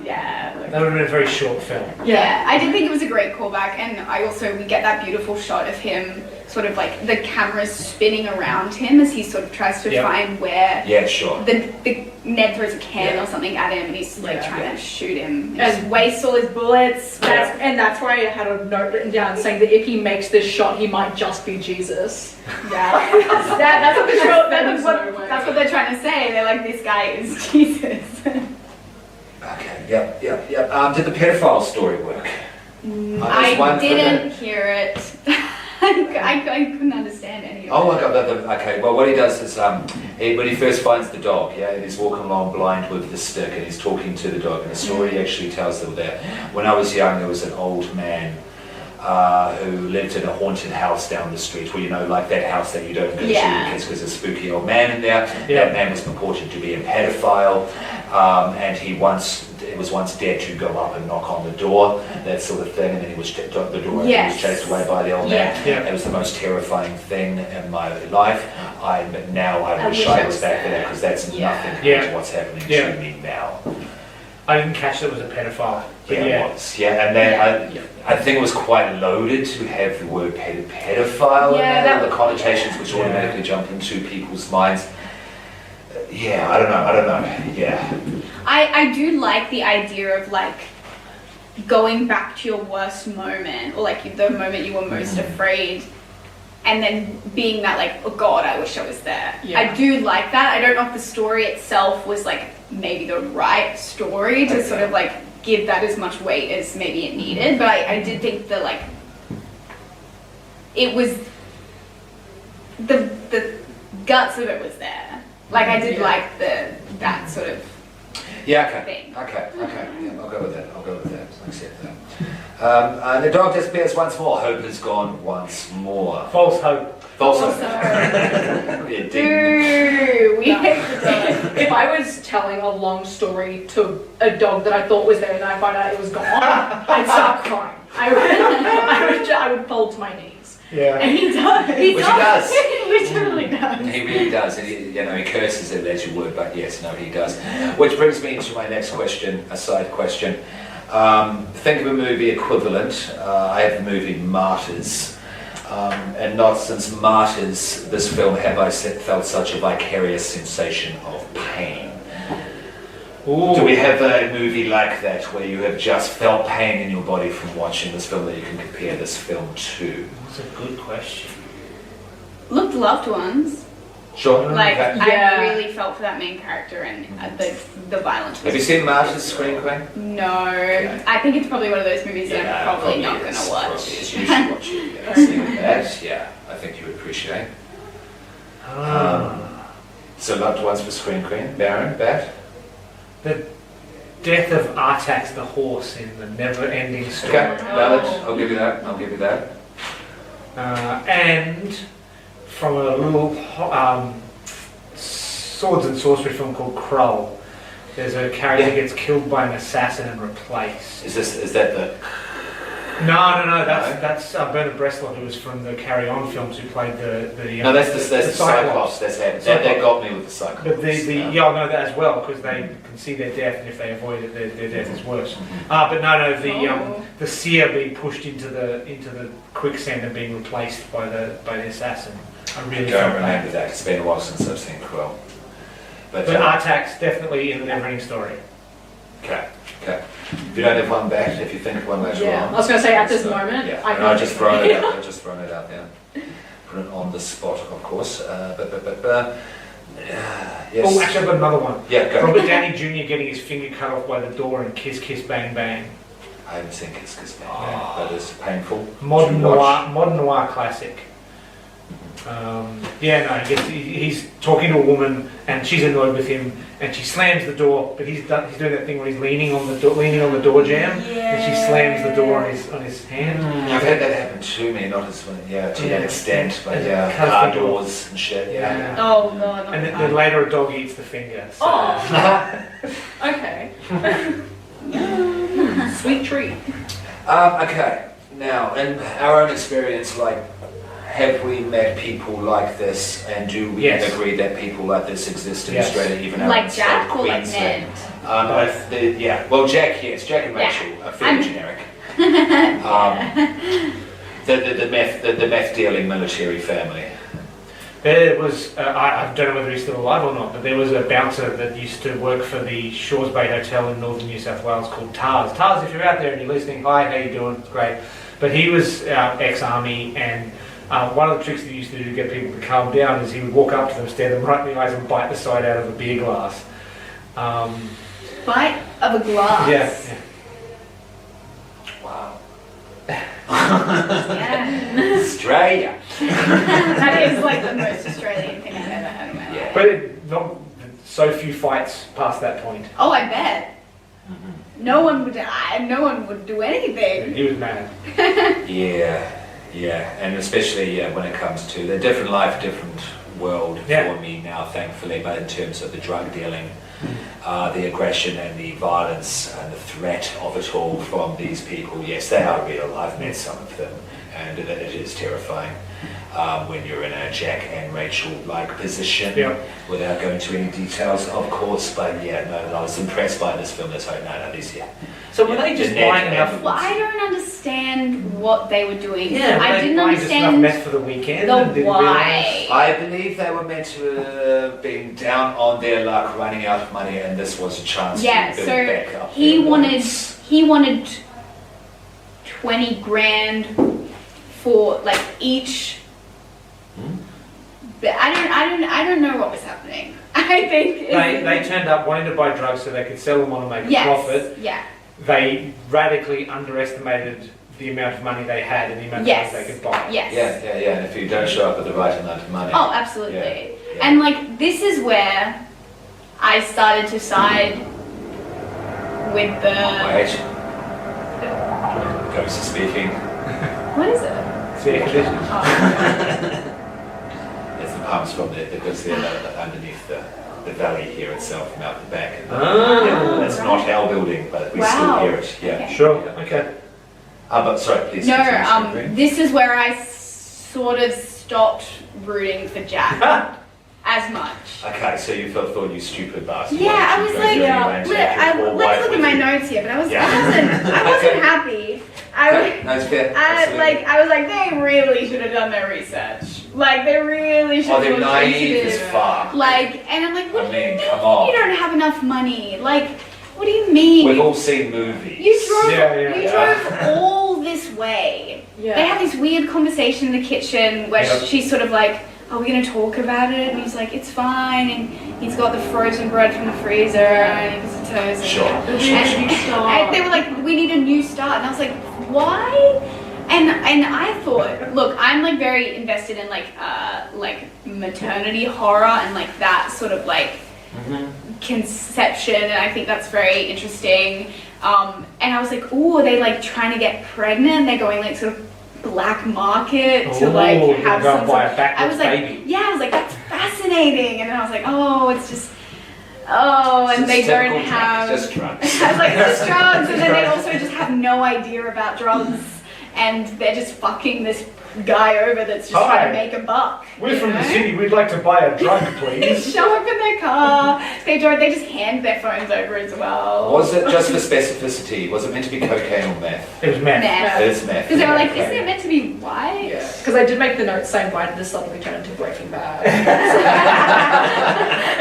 Yeah. That would have been a very short film. Yeah, I did think it was a great callback, and we get that beautiful shot of him, sort of like the camera's spinning around him as he sort of tries to Yep. find where Yeah, sure. the Ned throws a can Yeah. or something at him, and he's like Yeah. trying to shoot him. And- Just wastes all his bullets. That's why I had a note written down saying that if he makes this shot, he might just be Jesus. Yeah, That's what the There's no way. that's what they're trying to say. They're like, this guy is Jesus. Okay, yep. Did the pedophile story work? There's one I for didn't hear it. I couldn't understand any of it. Oh my god, okay, well what he does is, when he first finds the dog, and he's walking along blind with the stick and he's talking to the dog, and the story actually tells them that when I was young there was an old man who lived in a haunted house down the street, where like that house that you don't go to with kids because there's a spooky old man in there. That man was purported to be a pedophile, and it was once dared to go up and knock on the door, that sort of thing, and then he was the door and he was chased away by the old man. It was the most terrifying thing in my life. But now I wish I was back there, because that's nothing compared to what's happening to me now. I didn't catch that it was a pedophile. It was. And then I think it was quite loaded to have the word pedophile in there, the connotations which automatically jump into people's minds. I don't know. I do like the idea of like going back to your worst moment, or like the moment you were most afraid, and then being that like, oh God, I wish I was there. I do like that. I don't know if the story itself was like maybe the right story to sort of like give that as much weight as maybe it needed, but I did think that like it was the guts of it was there. Like I did like that sort of thing. Okay. I'll go with that. I accept that. And the dog disappears once more. Hope is gone once more. False hope. False hope. Ooh, we hate the dog. If I was telling a long story to a dog that I thought was there and I find out it was gone, I'd start crying. I would fall to my knees. Yeah. And he does. Which he does. He literally does. He really does. And he curses it as you would, but yes, no, he does. Which brings me into my next question, a side question. Think of a movie equivalent. I have the movie Martyrs. And not since Martyrs, this film, have I felt such a vicarious sensation of pain. Ooh. Do we have a movie like that where you have just felt pain in your body from watching this film that you can compare this film to? That's a good question. Look, Loved Ones. Sure. Like Okay. I really felt for that main character, and the violence. Have you seen Martyrs, Screen Queen? No, I think it's probably one of those movies that I'm probably not going to watch. Probably is. You should watch it. Seeing that, I think you would appreciate. So Loved Ones for Screen Queen. Baron, Bat? The death of Artax the horse in the never-ending story. Okay, valid. I'll give you that. And from a little swords and sorcery film called Krull, there's a character who gets killed by an assassin and replaced. Is that the... No. That's Bernard Bresslaw, who was from the Carry On films, who played the No, that's the Cyclops. That got me with the Cyclops. But I know that as well, because they can see their death, and if they avoid it, their death is worse. But the seer being pushed into the quicksand and being replaced by the assassin. I really don't remember that. It's been a while since I've seen Krull. But Artax definitely in the never-ending story. Okay. If you don't have one back, if you think of one later on. I was going to say at this moment. I've just thrown it out. I've just thrown it out there. Put it on the spot, of course. Yes. Oh, actually, I've got another one. Yeah, go. Robert Downey Jr. getting his finger cut off by the door in Kiss Kiss Bang Bang. I haven't seen Kiss Kiss Bang Bang. That is painful. Modern noir classic. He's talking to a woman and she's annoyed with him and she slams the door, but he's doing that thing where he's leaning on the door jamb, and she slams the door on his hand. I've had that happen to me, not as to that extent, but car doors and shit. Oh God. And then later a dog eats the finger. So. Oh. Okay. Sweet treat. Okay. Now, in our own experience, have we met people like this, and do we agree that people like this exist in Australia, even like outside Jack or like Queensland? Ned? Well, Jack, yes, Jack and Rachel are fairly generic. The meth dealing military family. There was, I don't know whether he's still alive or not, but there was a bouncer that used to work for the Shores Bay Hotel in northern New South Wales called Tars. Tars, if you're out there and you're listening, hi, how you doing? It's great. But he was ex-army and One of the tricks that he used to do to get people to calm down is he would walk up to them, stare them right in the eyes, and bite the side out of a beer glass. Bite of a glass. Yeah. Wow. Yeah. Australia. That is like the most Australian thing I've ever heard in my life. Yeah. But not so few fights past that point. Oh, I bet. No one would do anything. He was mad. Yeah, and especially when it comes to the different life, different world for me now, thankfully. But in terms of the drug dealing, the aggression and the violence and the threat of it all from these people, yes, they are real. I've met some of them, and it is terrifying when you're in a Jack and Rachel-like position. Yeah. Without going into any details, of course. But yeah, no, I was impressed by this film. That's like, no, these, So were they just the Ned buying enough? Edwards. Well, I don't understand what they were doing. Yeah, I didn't buying just enough understand meth for the weekend. and the didn't why. I believe they were meant to have been down on their luck, running out of money, and this was a chance Yeah, to build so back up. he their wanted wants. 20 grand for like each. But I don't know what was happening. I think They turned up wanting to buy drugs so they could sell them on and make a profit. Yeah. They radically underestimated the amount of money they had and the amount of Yes. drugs they could buy. Yes. Yeah, and if you don't show up with the right amount of money. Oh, absolutely. Yeah. And like this is where I started to side with the. Wait. Ghost is speaking. What is it? See, air conditioning. Oh. It's the pumps from because they're underneath the valley here itself, from out the back. Ah. It's not our building, but we Wow. still hear it. Yeah. Okay. Sure, okay. But sorry, please. No, continue. this is where I sort of stopped rooting for Jack as much. Okay, so you thought you stupid bastard. Yeah, I was like, let's look at my notes. notes here, but I wasn't Okay. happy. That's fair. Absolutely. I was like, they really should have done their research. Like, they really should Oh, have they're looked naive into as it. fuck. Like, and I'm like, what I do you mean, mean come on. you don't have enough money? Like, what do you mean? We've all seen movies. You drove, Yeah. drove all this way. Yeah. They have this weird conversation in the kitchen where Yep. she's sort of like, are we going to talk about it? And he's like, it's fine. And he's got the frozen bread from the freezer and he puts the toast. Sure. And they were like, we need a new start. And I was like, why? And I thought, look, I'm like very invested in like maternity horror and like that sort of like conception, and I think that's very interesting. And I was like, ooh, are they like trying to get pregnant? They're going like sort of black market to like Ooh, have go some. buy a I backwards was like, baby. yeah, I was like, that's fascinating. And then I was like, oh, it's just, oh, and It's they don't typical have. drugs, just drugs. I was like, it's just drugs, and then they also just have no idea about drugs, and they're just fucking this guy over that's just trying Hi. to make a buck. We're you from know? the city, we'd like to buy a drug, They please. show up in their car. They just hand their phones over as well. Was it just for specificity? Was it meant to be cocaine or meth? It was meth. Meth. It is meth. Because they were like, Okay. isn't it meant to be white? Yeah, because I did make the note saying, why did this suddenly turn into Breaking Bad?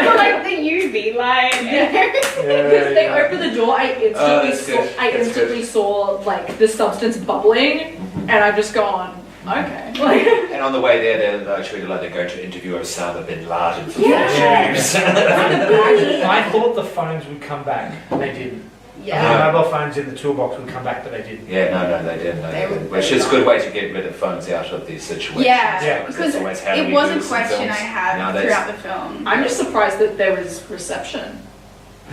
Or like the UV light. Because they opened the door, I that's instantly good. That's instantly saw like the substance bubbling, and I've just gone, okay. Like, And on the way there, they're treated like they're going to interview Osama bin Laden for Yeah. false news. I thought the phones would come back, and they didn't. Yeah. The mobile phones in the toolbox would come back, but they didn't. Yeah, no, they didn't. No, They they were- didn't. Which is a good way to get rid of phones out of these situations. Yeah, Because because that's always how it we was do a this in question I films. had Nowadays. throughout the film. I'm just surprised that there was reception.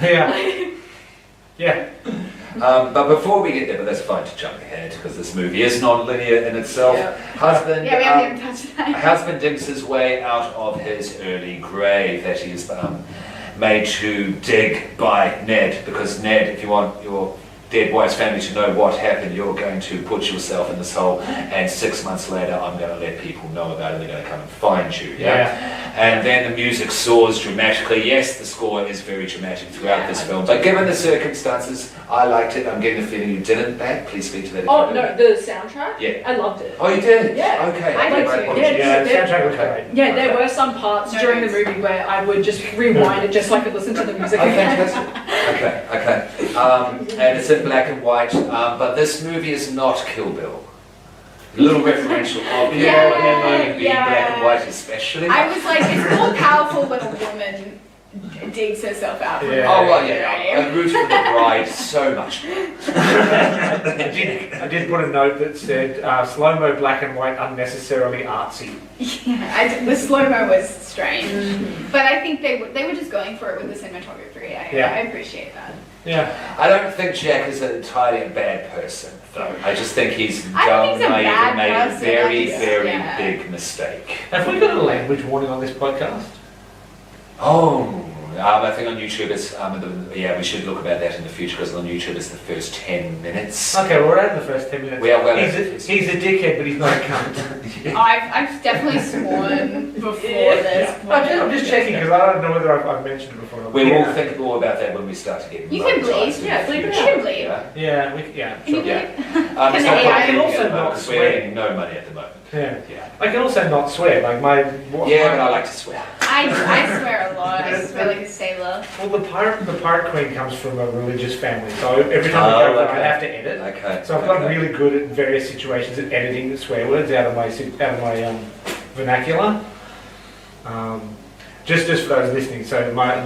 Yeah. Yeah. But before we get there, but that's fine to jump ahead because this movie is non-linear in itself. Yeah. Husband, Yeah, we haven't even touched that. husband digs his way out of his early grave that he is made to dig by Ned, because Ned, if you want your dead wife's family to know what happened, you're going to put yourself in this hole, and 6 months later I'm going to let people know about it, they're going to come and find you. And then the music soars dramatically. Yes, the score is very dramatic throughout this film, but given the circumstances, I liked it. I'm getting the feeling you didn't, Pat. Please speak to that. if Oh you no, did. the soundtrack? Yeah. I loved it. Oh, you did? Yeah. Okay. I did My too. apologies. Yeah, the Yeah. soundtrack was Okay. great. Yeah, there were some parts No during the worries. movie where I would just rewind it just so I could listen to the music Oh, again. fantastic. Okay. And it's in black and white, but this movie is not Kill Bill. Little referential of being black and white especially. I was like, it's more powerful when a woman digs herself out. Yeah. Oh well, yeah. I root for the bride so much. I did put a note that said slow-mo black and white unnecessarily artsy. Yeah, the slow-mo was strange. But I think they were just going for it with the cinematography. I appreciate that. Yeah. I don't think Jack is entirely a bad person, though. I just think he's I dumb, think he's a naive, bad and made a person. very, Yeah. very big mistake. Have we got a language warning on this podcast? Oh, I think on YouTube it's, we should look about that in the future because on YouTube it's the first 10 minutes. Okay, well, we're at the first 10 minutes. We are well he's a dickhead, but he's not a cunt. I've definitely sworn before this. I'm just checking because I don't know whether I've mentioned it before. We will think more about that when we start to get You can monetized bleed. in Yeah, the bleed it future. You can bleed. Yeah. Yeah, Can you sure. bleed? It's Can not the AI public also at the moment not because we're swear? getting no money at the moment. Yeah. Yeah. I can also not swear. Like my Yeah, but I like to swear. I swear a lot. I swear like a sailor. Well, the pirate queen comes from a religious family, so every time I go there, I okay. have to edit. Okay. So I've gotten really good at various situations at editing the swear words out of my vernacular. Just for those listening, so my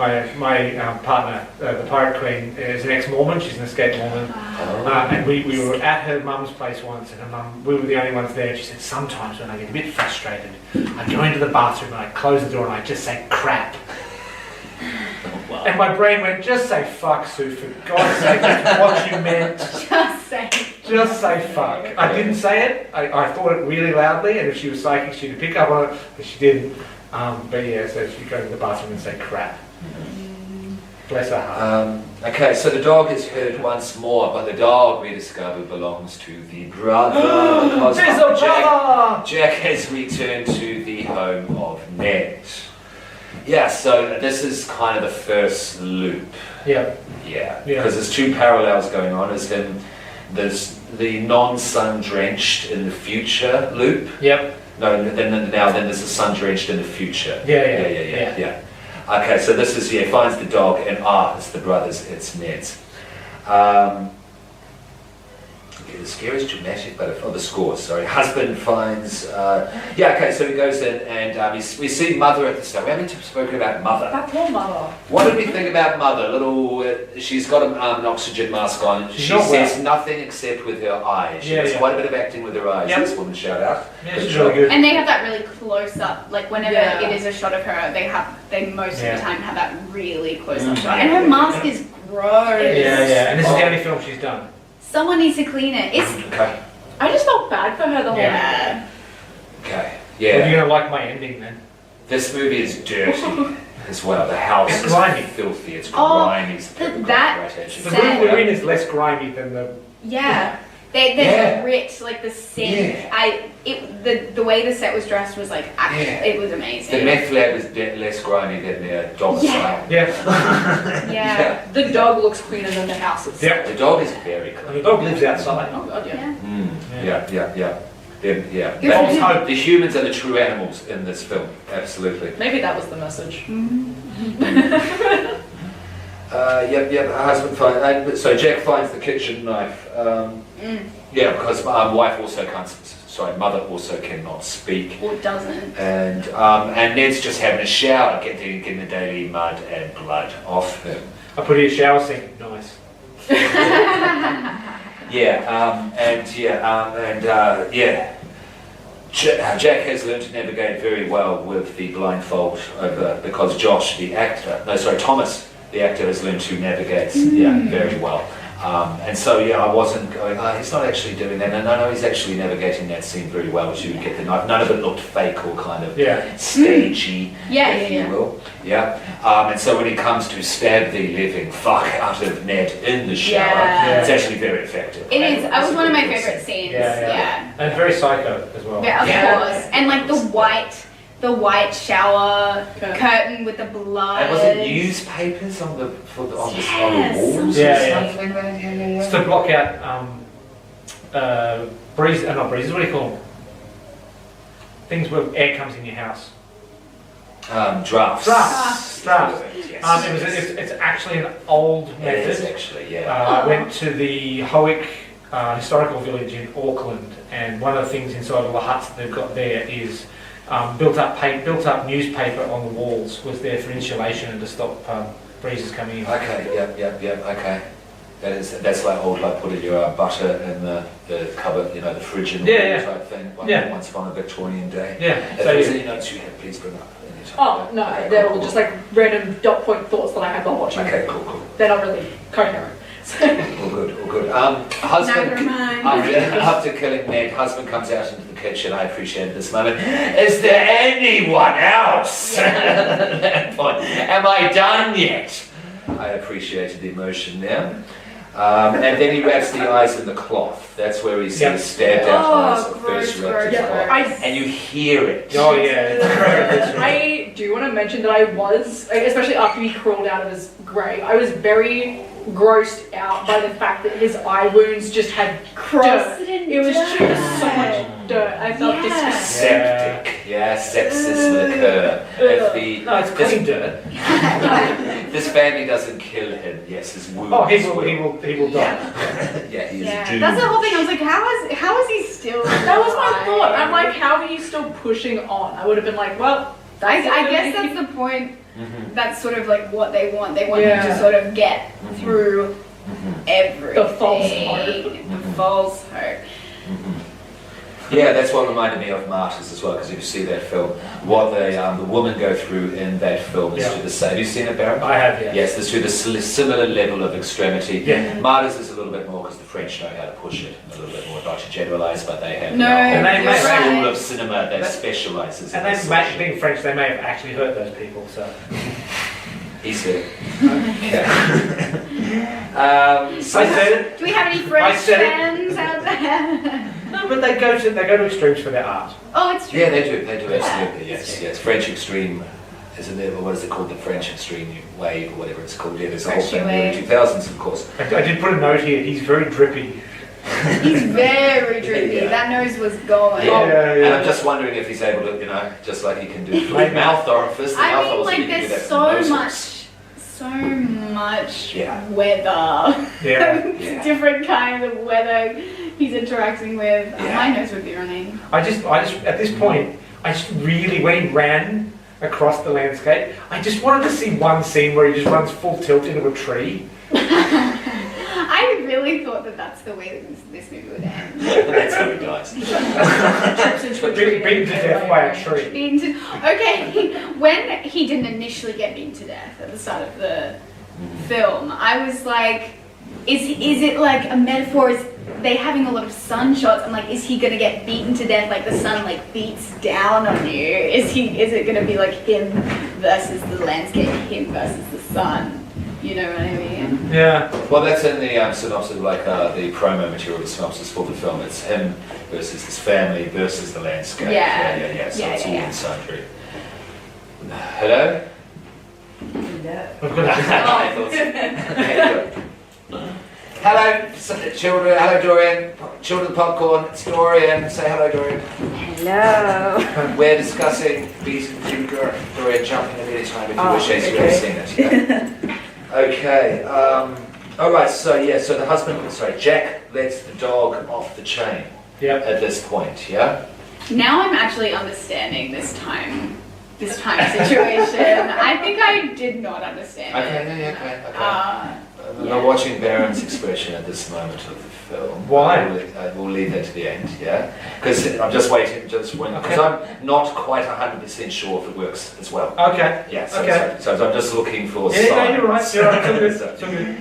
partner, the pirate queen, is an ex-Mormon. She's an escaped Mormon, and we were at her mum's place once, and her mum, we were the only ones there. And she said sometimes when I get a bit frustrated, I go into the bathroom and I close the door and I just say crap. And my brain went, just say fuck, Sue, for God's sake, that's what you meant. Just say fuck. I didn't say it. I thought it really loudly, and if she was psychic, she'd pick up on it, but she didn't. But yeah, so she'd go to the bathroom and say crap. Bless her heart. Okay, so the dog is heard once more, but the dog we discover belongs to the brother. Because There's a brother! Jack has returned to the home of Ned. Yeah, so this is kind of the first loop. Yeah. Yeah, because there's two parallels going on. There's the non-sun drenched in the future loop. Yep. No, then there's the sun drenched in the future. Yeah. Okay, so this is finds the dog and it's the brothers, it's Ned's. The scare is dramatic, but the score, sorry. Husband finds, so he goes in and we see Mother at the start. We haven't spoken about Mother. That poor mother. What did we think about Mother? She's got an oxygen mask on. She says nothing except with her eyes. She does quite a bit of acting with her eyes. This woman, shout out. Yeah, she's really good. And they have that really close up, like whenever it is a shot of her, they most of the time have that really close up shot. And her mask is gross. Yeah, and this is the only film she's done. Someone needs to clean it. Okay. I just felt bad for her the whole Yeah. Okay. Well, Yeah. you're gonna like my ending then. This movie is dirty as well. The house It's is grimy. filthy. It's Oh, grimy. It's that The Sad. room we're in is less grimy than the. Yeah. They're rich, like the sink. Yeah. The way the set was dressed was like it was The amazing. meth lab is less grimy than their domicile. Yeah. Yeah. The dog looks cleaner than the house itself. Yep. The dog is very The clean. dog lives outside. Oh god, yeah. Yeah. Yeah. Good False for hope. The humans are the true animals in this film. Absolutely. Maybe that was the message. Her husband finds. So Jack finds the kitchen knife. Yeah, because wife also can't. Sorry, mother also cannot speak. Or doesn't. And Ned's just having a shower, getting the daily mud and blood off him. I put in a shower sink. Nice. Jack has learned to navigate very well with the blindfold over because Thomas, the actor, has learned to navigate very well. And so I wasn't going, he's not actually doing that. No, he's actually navigating that scene very well as you would get the knife. None of it looked fake or kind of stagey, if you will. Yeah. And so when he comes to stab the living fuck out of Ned in the shower, it's actually very effective. It is. That was one of my favorite scenes. Yeah. And very psycho as well. Yeah, of course. And like the white shower curtain with the blood. And was it newspapers on the walls? Yeah. Or something like that? Yeah. It's to block out not breezes, what do you call them? Things where air comes in your house. Drafts. Yes. It's actually an old method. It is actually, I went to the Howick historical village in Auckland, and one of the things inside all the huts that they've got there is built up newspaper on the walls was there for insulation and to stop breezes coming in. Okay, yep, okay. That's like old, like putting your butter in the cupboard, the fridge and all that type thing. Once upon a Victorian day. Yeah. If there's any notes you have, please bring up. Oh, no, Okay, they're cool. all just like random dot point thoughts that I had while watching. Okay, cool. They're not really coherent. All good. Husband, Neither am I. after killing Ned, husband comes out into the kitchen. I appreciated this moment. Is there anyone else? At that point, am I done yet? I appreciated the emotion there. And then he wraps the eyes in the cloth. That's where he sees stabbed out eyes at first wrapped in gross. cloth. And you hear it. Oh yeah. I do want to mention that I was, especially after he crawled out of his grave, I was very grossed out by the fact that his eye wounds just had Crossed dirt. in It was dirt. just so much dirt. I felt disgusting. Septic. Yeah, sepsis will occur. If the No, it's clean dirt. this family doesn't kill him, yes, his wounds. Oh, he will die. Yeah, he is Yeah, doomed. that's the whole thing. I was like, how is he still? That was my alive? thought. I'm like, how are you still pushing on? I would have been like, well, that's I it. guess that's the point. Mhm. That's sort of like what they want. They want you Yeah. to sort of get through everything. The false hope. The false hope. Yeah, that's what reminded me of Martyrs as well, because if you see that film, what the women go through in that film is Yeah. to the same. Have you seen it, Baron? I have, yeah. Yes, it's to the similar level of extremity. Yeah. Martyrs is a little bit more because the French know how to push it a little bit more, not to generalise, but they have No, a And they whole make- school right. of cinema that But- specialises in And this they sort of shit. being French, they may have actually hurt those people. So He's there. Okay. So I said it. Do we have any French said it. fans out there? No, but they go to extremes for their art. Oh, it's true. yeah, they do absolutely. it's Yes, true. yes. French extreme, isn't there? What is it called? The French extreme wave or whatever it's called. Yeah, there's a whole French thing in the early wave. 2000s, of course. I did put a note here. He's very drippy. He's very drippy. Yeah. That nose was going. Yeah. Yeah. And I'm just wondering if he's able to, just like he can do for Maybe. mouth orifice. The I mouth mean, orifice, like, he can do there's that so for nose much Yeah. weather. Yeah. Yeah. Different kinds of weather he's interacting with. Yeah. My nose would be running. I just at this point, I just really, when he ran across the landscape, I just wanted to see one scene where he just runs full tilt into a tree. I really thought that that's the way that this movie would end. That's how he dies. Trips into a tree. Beaten to death by a tree. Beaten to, okay, when he didn't initially get beaten to death at the start of the film, I was like, is it like a metaphor? Is they having a lot of sun shots? I'm like, is he gonna get beaten to death? Like the sun like beats down on you? Is it gonna be like him versus the landscape, him versus the sun? You know what I mean? Yeah. Well, that's in the synopsis, like the promo material, the synopsis for the film. It's him versus his family versus the landscape. Yeah. So Yeah, it's all yeah. in sundry. Hello? We've got I thought so. Okay, good. Hello, children. Hello, Dorian. Children popcorn. It's Dorian. Say hello, Dorian. Hello. We're discussing Beast and Finger. Dorian, jump in at any time if you wish, as you have okay. seen it. Yeah? Okay. All right. So the husband. Sorry, Jack lets the dog off the chain Yep. at this point. Yeah. Now I'm actually understanding this time situation. I think I did not understand Okay. it. Okay. I'm Yeah. not watching Baron's expression at this moment of the film. Why? We'll leave that to the end, yeah? Because I'm just waiting, because Okay. I'm not quite 100% sure if it works as well. Okay. Yeah, Okay. so I'm just looking for Yeah, no, signs. you're right. You're right. It's all good. So, It's all good.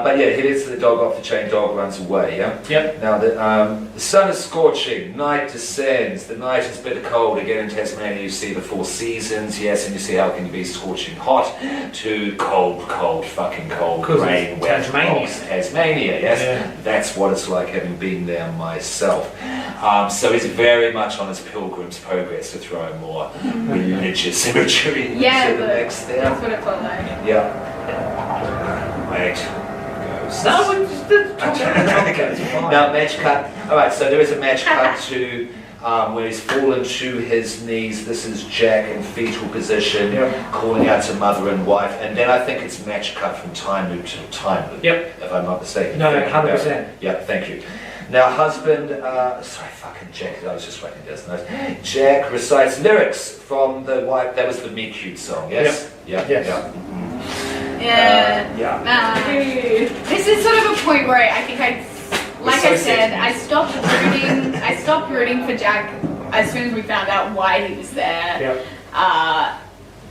but yeah, he lets the dog off the chain, dog runs away, yeah? Yep. Now, the sun is scorching, night descends, the night is bitter cold. Again in Tasmania, you see the four seasons, yes, and you see how it can be scorching hot to cold, fucking cold, 'Cause rain, it's wet, Tasmania. rocks. Tasmania, yes. Yeah. That's what it's like having been there myself. So he's very much on his pilgrim's progress to throw more religious imagery Yeah, into the but- mix there. That's what it felt like. Yeah. Wait. Ghosts. No, it's fine. Now, match cut. All right, so there is a match cut to where he's fallen to his knees. This is Jack in fetal position, Yep. calling out to mother and wife. And then I think it's match cut from time loop to time loop. Yep. If I'm not mistaken. No, 100%. Yeah, thank you. Now, husband, sorry, fucking Jack, I was just writing down some notes. Jack recites lyrics from the white, that was the Me Cute song, yes? Yes. This is sort of a point where I think like so I said, sexy. I stopped rooting for Jack as soon as we found out why he was there. Yep.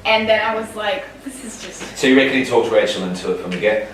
And then I was like, this is just... So you reckon he talked Rachel into it from the get?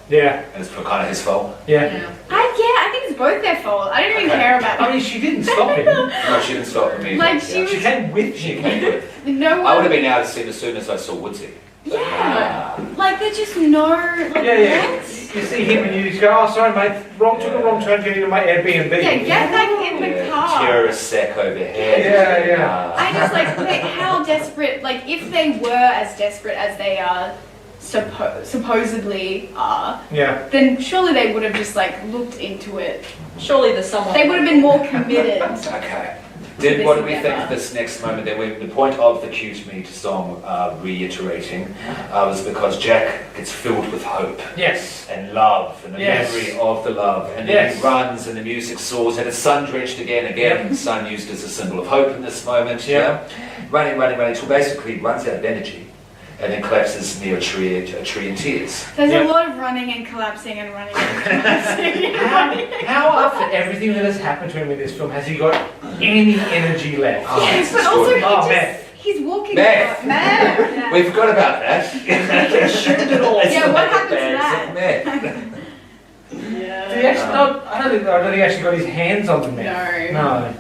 Yeah. And it's kind of his fault? Yeah. I think it's both their fault. I don't even care about I mean, she didn't stop him. No, she didn't stop me. Like, she was... She came with She him. came with. No one... I would have been out of scene as soon as I saw Woodsy. Yeah. Like, there's just no... Like, Yeah. what? You see him and you just go, oh, sorry, mate, took a wrong turn getting to my Airbnb. Yeah, get back in the car. Terrorist sack overhead. Yeah. I just like, wait, how desperate, like, if they were as desperate as they are supposedly are, Yeah. then surely they would have just, like, looked into it. Surely there's someone. They would have been more committed. Okay. This What do we think together. of this next moment? The point of the Cute Me song reiterating was because Jack gets filled with hope Yes. and love and the Yes. memory of the love, and then Yes. he runs and the music soars and it's sun drenched again, Yep. the sun used as a symbol of hope in this moment. Yep. Yeah? Running till basically runs out of energy and then collapses near a tree in tears. There's Yeah. a lot of running and collapsing and running and collapsing. How after everything that has happened to him in this film has he got any energy left? Oh, Yes, it's but also extraordinary. he's walking. Meth. Meth. We forgot about that. Consumed it all. Yeah, what happened to Bags that? of meth. Did he actually not, I don't think he actually got his hands on the meth. No.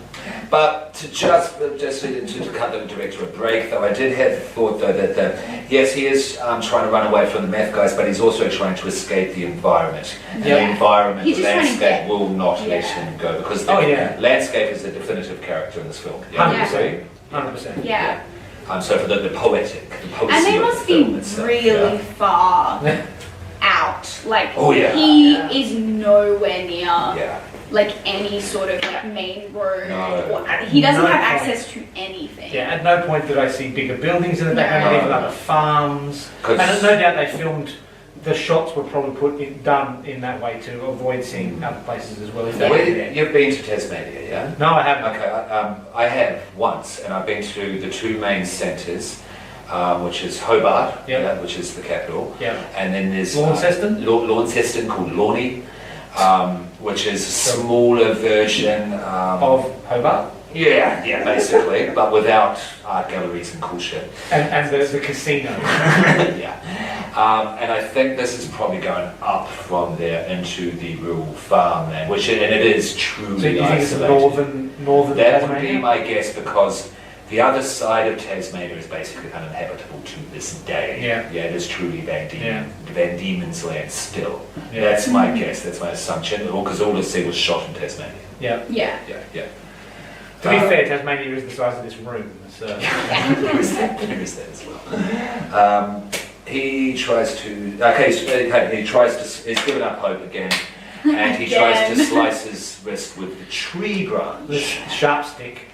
But to just to cut the director a break, though, I did have the thought though that yes, he is trying to run away from the meth guys, but he's also trying to escape the environment. And the Yeah. environment, He's the just trying to landscape get- will not let Yeah. him go because the Oh, yeah. landscape is the definitive character in this film. 100%. 100%. Yeah. So for the poetic, the poesy And they of the must be film itself, really far Yeah. out. Like, Oh, yeah. he is nowhere near Yeah. like any sort of like main road. No. Or, he doesn't No have point. access to anything. Yeah, at no point did I see bigger buildings in the background, No. not even other farms. 'Cause- And no doubt they filmed, the shots were probably done in that way to avoid seeing other places as well. If they were there. You've been to Tasmania, yeah? No, I haven't. Okay, I have once, and I've been to the two main centres, which is Hobart, Yep. yeah, which is the capital, Yeah. and then there's Launceston? Launceston called Lornie, which is a smaller version Of Hobart yeah, basically, but without art galleries and cool shit. and the casino. Yeah. And I think this is probably going up from there into the rural farmland, which it is truly So you think it's isolated. northern That would be Tasmania? my guess because the other side of Tasmania is basically uninhabitable to this day. Yeah. It is truly Van Yeah. Diemen's land still. Yeah. That's my guess, that's my assumption, because all the sea was shot in Tasmania. Yeah. Yeah. Yeah. To be fair, Tasmania is the size of this room. So. There is that as well. He tries to, he's given up hope again, and he tries to Again. slice his wrist with the tree branch. The sharp stick.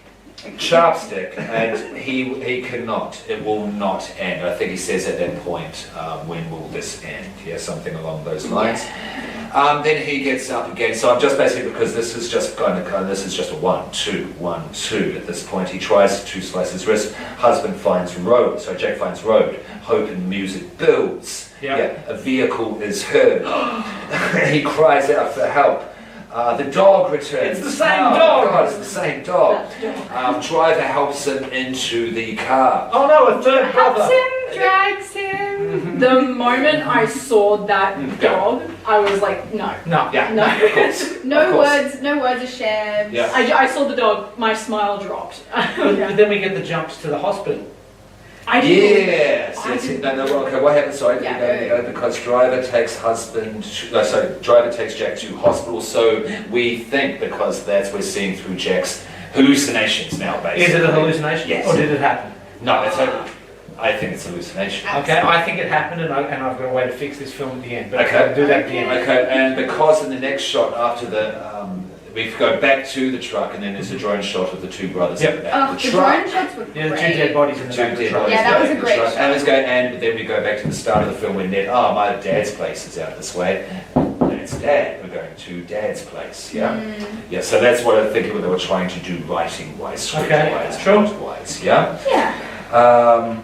Sharp stick, and he cannot, it will not end. I think he says at that point, when will this end? Yeah, something along those lines. Then he gets up again, so I'm just basically, because this is just this is just a 1-2 at this point. He tries to slice his wrist, husband finds road, so Jack finds road, hope and music builds. Yeah. A vehicle is heard. He cries out for help. The dog returns. It's the same Oh, dog. God, it's the same dog. Driver helps him into the car. Oh no, a third Helps brother. him, drags him. The moment I saw that dog, I was like, no. No. Yeah, No. of course. No Of course. words are shared. Yeah. I saw the dog, my smile dropped. But then we get the jumps to the hospital. I didn't. Yes. No, okay, what happens? Sorry, Yeah. because driver takes driver takes Jack to hospital, so we think, because that's we're seeing through Jack's hallucinations now, basically. Is it a hallucination? Yes. Or did it happen? No, I think it's a hallucination. Okay, I think it happened, and I've got a way to fix this film at the end. But Okay. I'll do that at the end. Okay, and because in the next shot after we go back to the truck, and then there's a drone shot of the two brothers Yep. in the back Oh, of the the truck. drone shots were Yeah, the great. two dead bodies in the Two back of the dead truck. bodies Yeah, that was in a the great truck. shot. And then we go back to the start of the film when Ned, my dad's place is out this way. that's Dad. We're going to Dad's place. Yeah. Yeah. So that's what I think they were trying to do, writing-wise, script-wise, plot-wise. Yeah. Yeah.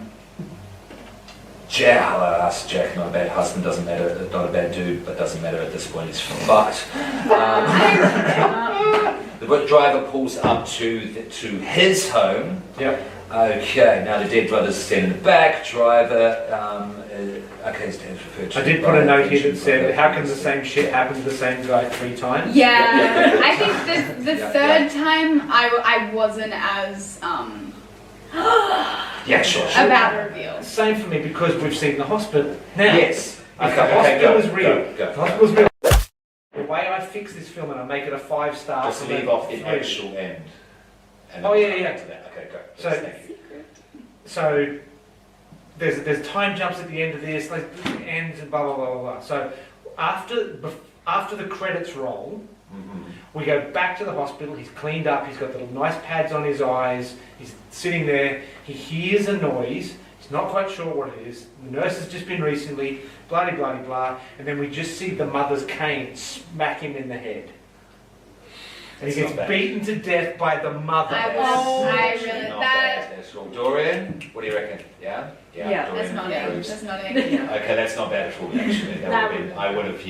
Jack, I asked Jack, not a bad husband, doesn't matter, not a bad dude, but doesn't matter at this point. But the driver pulls up to his home. Yep. Okay, now the dead brother's standing in the back. Driver, okay, stands referred to. I did put a note here that said, "How can the same shit happen to the same guy 3 times?" Yeah. I think the third time I wasn't as Yeah, sure. about the reveal. Same for me because we've seen the hospital. Now, Yes. if the hospital is real, Go. the hospital's real. The way I fix this film and I make it a 5-star. Just leave off the actual end. And Oh, then yeah, come yeah. back to that. Okay, go. So- Yes, thank you. So there's time jumps at the end of this, like ends and blah blah blah blah blah. So after the credits roll, we go back to the hospital. He's cleaned up. He's got the nice pads on his eyes. He's sitting there. He hears a noise. He's not quite sure what it is. The nurse has just been recently. Blah blah blah blah. And then we just see the mother's cane smack him in the head. And he It's gets not bad. beaten to death by the mother. I really Not that. bad. That's all. Dorian, what do you reckon? Yeah? Yeah, Dorian That's not it. approves. That's not it. Okay, that's not bad at all, actually. That That would have been, I would have been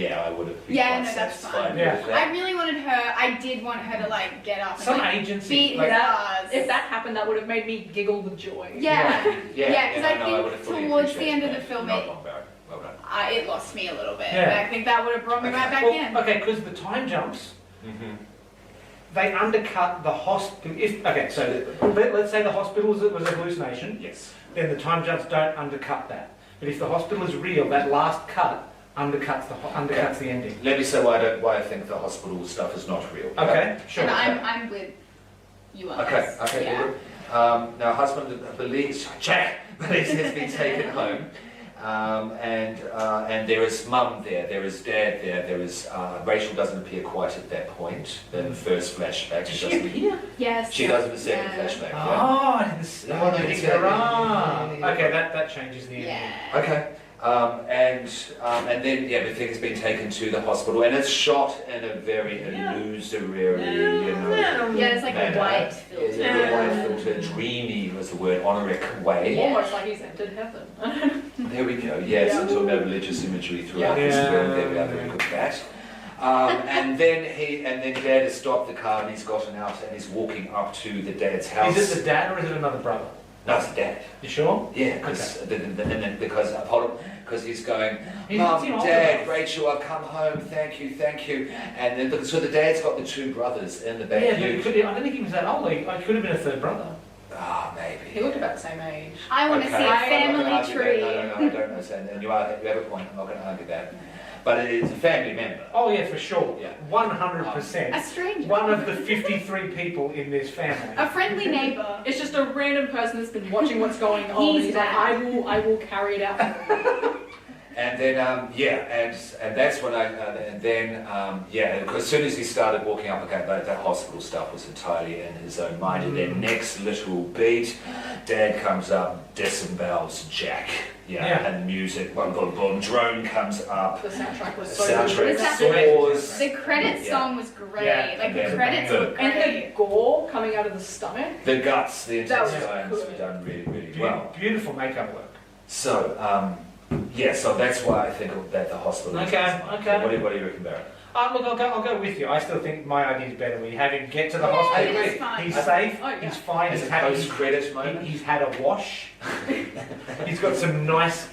Yeah, quite no, that's satisfied fine. Yeah. with I that. really wanted her. I did want her to like get up and Some like, agency, beat like, his ass. If that happened, that would have made me giggle with joy. Yeah, yeah, because no, I would have think fully towards the end appreciated of the that. film, Not wrong, Barry. Well done. it lost me a little bit. Yeah. And I think that would have brought me right back well, in. okay, because the time jumps. They undercut the hospital. So let's say the hospital was a hallucination. Yes. Then the time jumps don't undercut that. But if the hospital is real, that last cut undercuts the ending. Let me say why I think the hospital stuff is not real. Okay, sure. And I'm with you on Okay, this. okay. Yeah. Now, husband believes, Jack believes he's been taken home. And there is mum there, there is dad there, there is Rachel doesn't appear quite at that point in the first flashback. Does she appear? Yes. She does in the second Yeah. flashback. Oh, I didn't see. No, no, I didn't it's see her okay. arm. Okay, that changes the ending. Yeah. Okay. And then everything's been taken to the hospital, and it's shot in a very illusory, Yeah, it's like a manner. white filter. Yeah, white filter, dreamy was the word, honoric way. Yeah. Almost like he's entered heaven. There we go. Yes, Yeah. until no religious imagery throughout Yeah. this film. There we are. Very good at that. And then Dad has stopped the car and he's gotten out and he's walking up to the dad's house. Is it the dad or is it another brother? No, it's the dad. You sure? Yeah, because he's going, He's Mum, seen all Dad, of us." Rachel, I'll come home. Thank you. And then so the dad's got the two brothers in the back. Yeah, but I don't think he was that old. I could have been a third brother. Ah, maybe. He looked about the same age. I want to see a I'm not gonna family argue tree. that. No, I don't know. And you have a point. I'm not going to argue that. But it's a family member. Oh yeah, for sure. Yeah. 100%. A stranger. One of the 53 people in this family. A friendly neighbor. It's just a random person that's been watching what's going on. He's and he's like, mad. I will carry it out. And then and that's when because as soon as he started walking up again, that hospital stuff was entirely in his own mind. And then next little beat, Dad comes up, disembowels Jack, and music, boom, drone comes up, The soundtrack was the so soundtrack good. soars. The credits Yeah. song was great. Yeah. Like the And credits the- were And the great. gore coming out of the stomach. The guts, the That was intestines good. were done really, really well. Beautiful makeup work. So, so that's why I think that the hospital. Okay. What do you reckon, Barry? Look, I'll go with you. I still think my idea is better. We have him get to the Yeah, hospital. it is fine. He's safe. Oh, yeah. He's fine. As He's a had, post-credit moment. he's had a wash. He's got some nice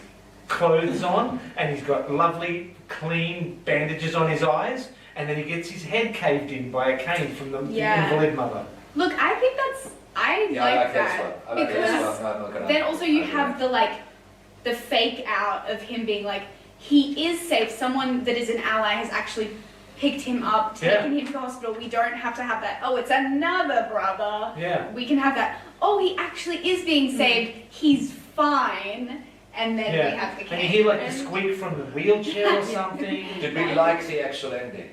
clothes on, and he's got lovely, clean bandages on his eyes. And then he gets his head caved in by a cane from the invalid mother. Look, I think I like that I like because this one. I'm not gonna then also you argue have the fake out of him being like he is safe. Someone that is an ally has actually picked him up, taken him to the hospital. We don't have to have that. Oh, it's another brother. Yeah. We can have that. Oh, he actually is being saved. He's fine. And then we have the cane. And you hear like the squeak from the wheelchair or something. Did we like the actual ending?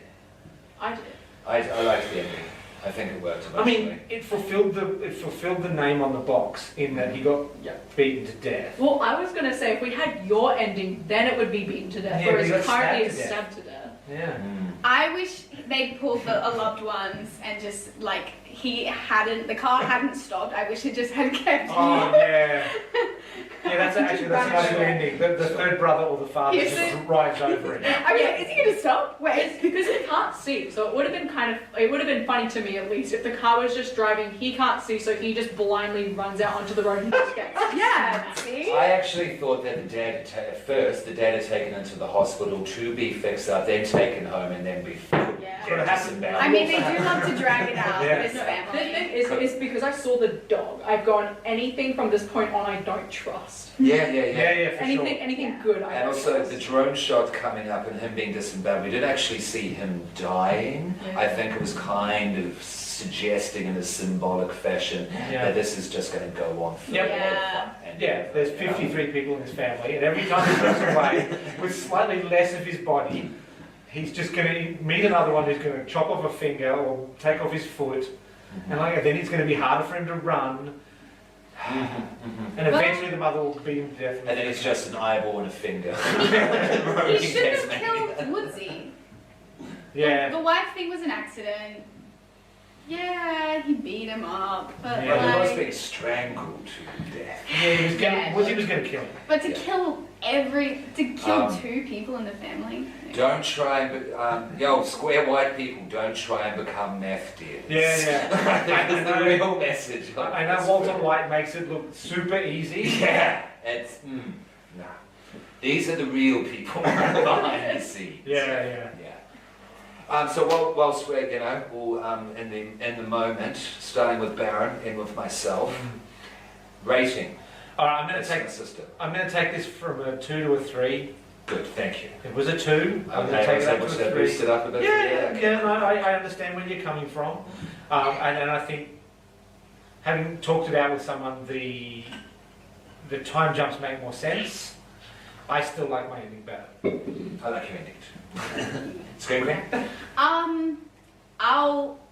I did. I liked the ending. I think it worked I emotionally. mean, it fulfilled the name on the box in that he got beaten to death. Well, I was going to say, if we had your ending, then it would be beaten to death, Yeah, but he whereas got currently stabbed it's to death. stabbed to death. Yeah. I wish they'd pulled a loved ones and just like the car hadn't stopped. I wish it just had kept. Oh yeah. Yeah, that's a nice ending. The third brother or the father Yes. just rides over it. I mean, is he going to stop? Wait. Because he can't see, so it would have been funny to me at least if the car was just driving, he can't see, so he just blindly runs out onto the road and just gets Yeah. See. I actually thought that the dad had taken into the hospital to be fixed up, then taken home, and then be Yeah. Sort of happened. I mean, they do love to drag it out Yeah. with his The family. thing is because I saw the dog, I've gone anything from this point on I don't trust. Yeah, For Anything good I And don't also trust. the drone shot coming up and him being disemboweled, we didn't actually see him dying. Yeah. I think it was kind of suggesting in a symbolic fashion that this is just going to go on forever. Yeah. And Yeah, there's 53 people in his family, and every time he goes away with slightly less of his body, he's just going to meet another one who's going to chop off a finger or take off his foot, and then it's going to be harder for him to run, and eventually the mother will beat him to death. And then it's just an eyeball and a finger. He should have killed Woodsy. Yeah. The wife thing was an accident. Yeah, he beat him up, but Yeah. Well, he was like, being strangled to death. Yeah, he was going. Yeah. Woodsy was going to kill him. but to kill Um, two people in the family. Don't try and, square white people, don't try and become meth dealers. Yeah. I think that's the real message. of I know this Walter film. White makes it look super easy. Yeah, it's, no. These are the real people behind the scenes. Yeah. So whilst we're, all in the moment, starting with Baron and with myself, rating. All right, I'm going to take this from a 2 to a 3. Good, thank you. It was a 2. I'm going to Okay, take it up was to a that 3. boosted up a bit? No, I understand where you're coming from, and I think having talked it out with someone, the time jumps make more sense. I still like my ending better. I like your ending too. Screen Queen?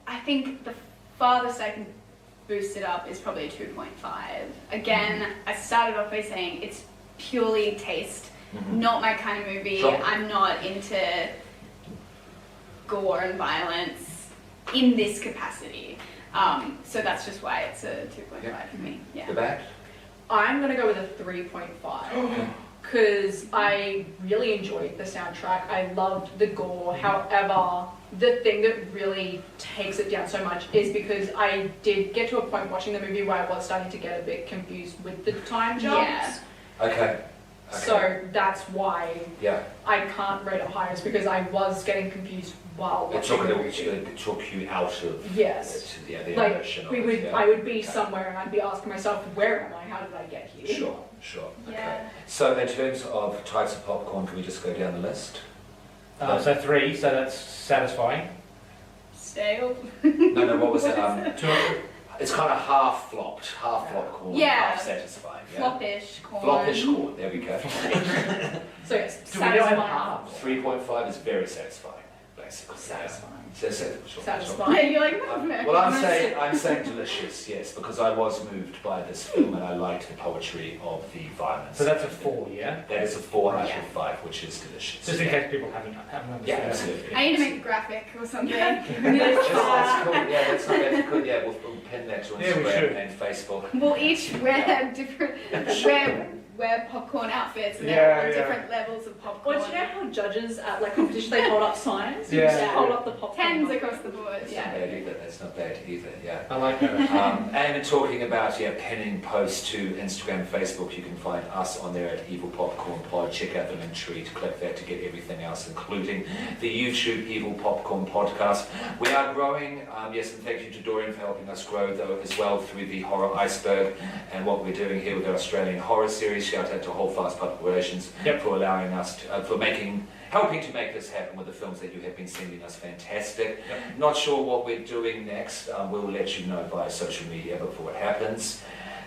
I think the farthest I can boost it up is probably a 2.5. Again, I started off by saying it's purely taste, not my kind of movie. Sure. I'm not into gore and violence in this capacity. So that's just why it's a 2.5 for me. The Yeah. back? I'm going to go with a 3.5 because I really enjoyed the soundtrack. I loved the gore. However, the thing that really takes it down so much is because I did get to a point watching the movie where I was starting to get a bit confused with the time jumps. Yeah. Okay. So that's why Yeah. I can't rate it higher, is because I was getting confused while It watching the movie. took you out of Yes. the Like, emotion of we it, would, yeah. I would be Okay. somewhere and I'd be asking myself, where am I? How did I get here? Sure. Okay. Yeah. So in terms of types of popcorn, can we just go down the list? So 3, so that's satisfying. Stale. No, what was it? 2, It's kind of half flopped corn, Yeah. half satisfying. Yeah. Floppish corn. Floppish corn, there we go. So yes, Do we know how satisfying. half? 3.5 is very satisfying, basically. Satisfying. Sure. Satisfying. Yeah, you're like, no. Well, I'm saying delicious, yes, because I was moved by this film and I liked the poetry of the violence. so that's a 4, yeah? That is a 4 out Yeah. of 5, which is delicious. Just in case people haven't understood. Yeah, absolutely. I need to make a graphic or something. That's cool. Yeah, that's good. Yeah, we'll pin that to Yeah, we should. Instagram and Facebook. We'll each wear different wear popcorn outfits and Yeah, they're all yeah. different levels of popcorn. Well, do you know how judges at like competition they hold up signs? You Yeah. just hold up the popcorn. Tens across the board. That's not Yeah. bad either. That's not bad either. Yeah. I like that. And in talking about pinning posts to Instagram, Facebook, you can find us on there at Evil Popcorn Pod. Check out the link tree to click that to get everything else, including the YouTube Evil Popcorn Podcast. We are growing. Yes, and thank you to Dorian for helping us grow though as well through the Horror Iceberg and what we're doing here with our Australian horror series. Shout out to Holdfast Public Relations for allowing us to, helping to make this happen with the films that you have been sending us. Fantastic. Not sure what we're doing next. We'll let you know via social media before it happens.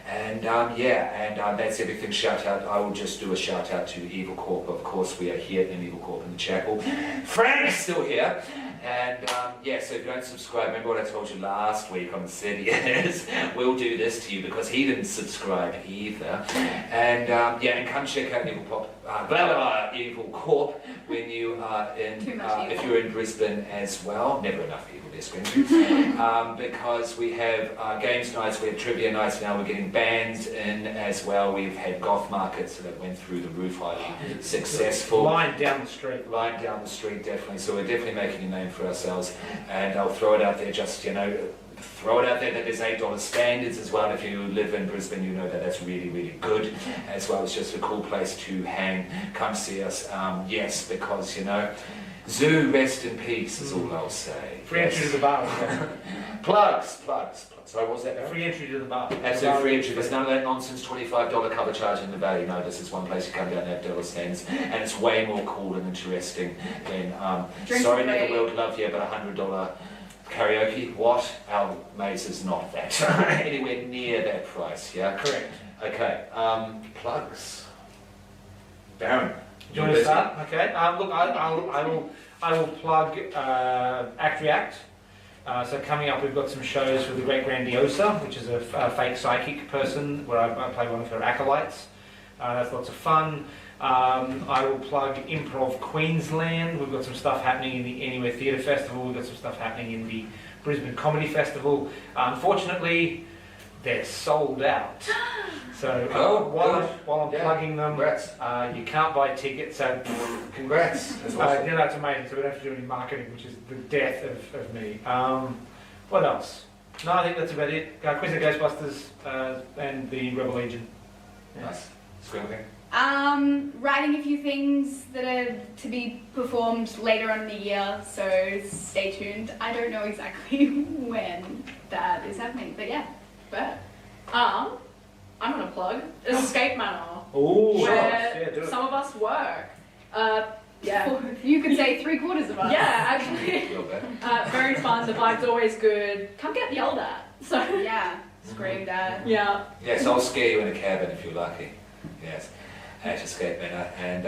And that's everything. Shout out. I will just do a shout out to Evilcorp. Of course, we are here in Evilcorp in the chapel. Frank's still here. And so if you don't subscribe, remember what I told you last week on the CDS, we'll do this to you because he didn't subscribe either. And and come check out Evilcorp when you are in, if you're in Brisbane as well. Never enough evil, dear screen. Because we have games nights, we have trivia nights now, we're getting bands in as well. We've had goth markets that went through the roof, highly successful. Line down the street. Line down the street, definitely. So we're definitely making a name for ourselves, and I'll throw it out there, just throw it out there that there's $8 standards as well. If you live in Brisbane, you know that that's really, really good, as well as just a cool place to hang. Come see us, because Zoo, rest in peace is all I'll say. Free entry to the bar. Plugs. Sorry, what was that? Free entry to the bar. Absolute free entry. There's none of that nonsense $25 cover charge in the Valley. No, this is one place you come down and have dollar stands, and it's way more cool and interesting than sorry, Never World Love You, but $100 karaoke. What? Our maze is not that anywhere near that price. Yeah, correct. Okay. Plugs. Baron. Do you want to start? Okay. Look, I will plug Act React. So coming up, we've got some shows with the Great Grandiosa, which is a fake psychic person where I play one of her acolytes. That's lots of fun. I will plug Improv Queensland. We've got some stuff happening in the Anywhere Theatre Festival. We've got some stuff happening in the Brisbane Comedy Festival. Unfortunately, they're sold out. So while I'm plugging them, you can't buy tickets. So congrats. That's awesome. That's amazing. So we don't have to do any marketing, which is the death of me. What else? No, I think that's about it. Quiz of Ghostbusters and the Rebel Legion. Yeah. Nice. Screaming. Writing a few things that are to be performed later on in the year, so stay tuned. I don't know exactly when that is happening, but yeah. But I'm gonna plug Escape Manor, where some of us work. You could say 3/4 of us. Yeah, actually. Very fun. The vibe's always good. Come get yelled at. So yeah, screamed at. Yeah. Yes, I'll scare you in a cabin if you're lucky. Yes, at Escape Manor, and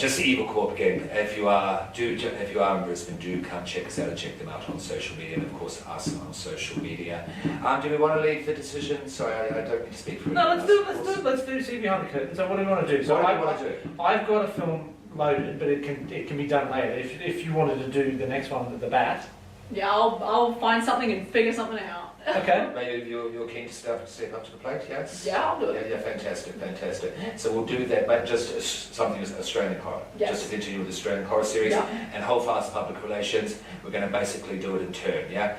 just Evilcorp again. If you are in Brisbane, do come check us out and check them out on social media, and of course us on social media. Do we want to leave the decision? Sorry, I don't need to speak for you. No, let's do see behind the curtain. So what do we want to do? So I've got a film loaded, but it can be done later. If you wanted to do the next one with the bat. Yeah, I'll find something and figure something out. Okay. Maybe you're keen to step up to the plate, yes? Yeah, I'll do it. Yeah, fantastic. So we'll do that, but just something as Australian horror. Yes. Just to continue with the Australian horror series. Yeah. And Holdfast Public Relations, we're going to basically do it in turn, yeah?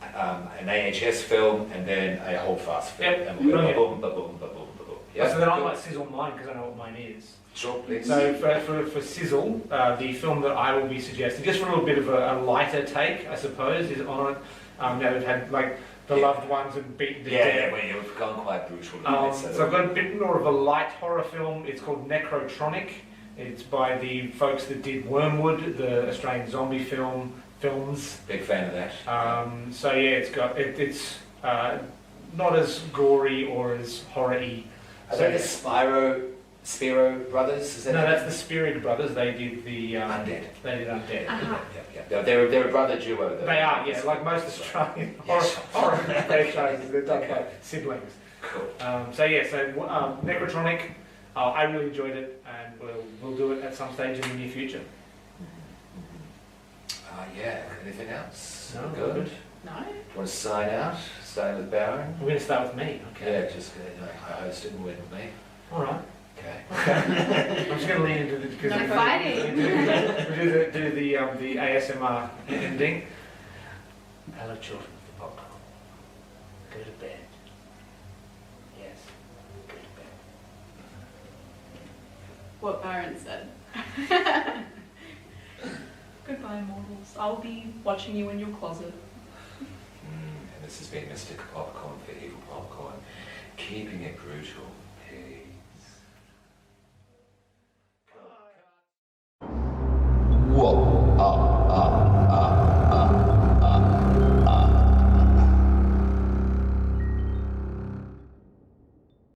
An AHS film and then a Holdfast film. Yep. And we'll go ba-boom, ba-boom, ba-boom, ba-boom. Yeah? So then I might sizzle mine because I know what mine is. Sure, please. So for Sizzle, the film that I will be suggesting, just for a little bit of a lighter take, I suppose, is on it. Now we've had the loved ones and beaten to death. Yeah, well, you've gone quite brutal. So I've got a bit more of a light horror film. It's called Necrotronic. It's by the folks that did Wormwood, the Australian zombie films. Big fan of that. It's not as gory or as horror-y. Are they the Spiro brothers? Is that that's the Spirig brothers. They did the Undead. They did Undead. Yeah. They're a brother duo. Though. They are, yeah. Like most Australian horror franchises, they're done by siblings. Cool. Necrotronic. I really enjoyed it, and we'll do it at some stage in the near future. Anything else? No, good. No. Do you want to sign out? Starting with Baron. We're going to start with me. Okay. Yeah, just I host it and win with me. All right. Okay. I'm just going to lean into the because No fighting. do the ASMR ending. Hello, children of the popcorn. Go to bed. Yes. Go to bed. What Baron said. Goodbye, mortals. I'll be watching you in your closet. And this has been Mr. Popcorn for Evil Popcorn, keeping it brutal.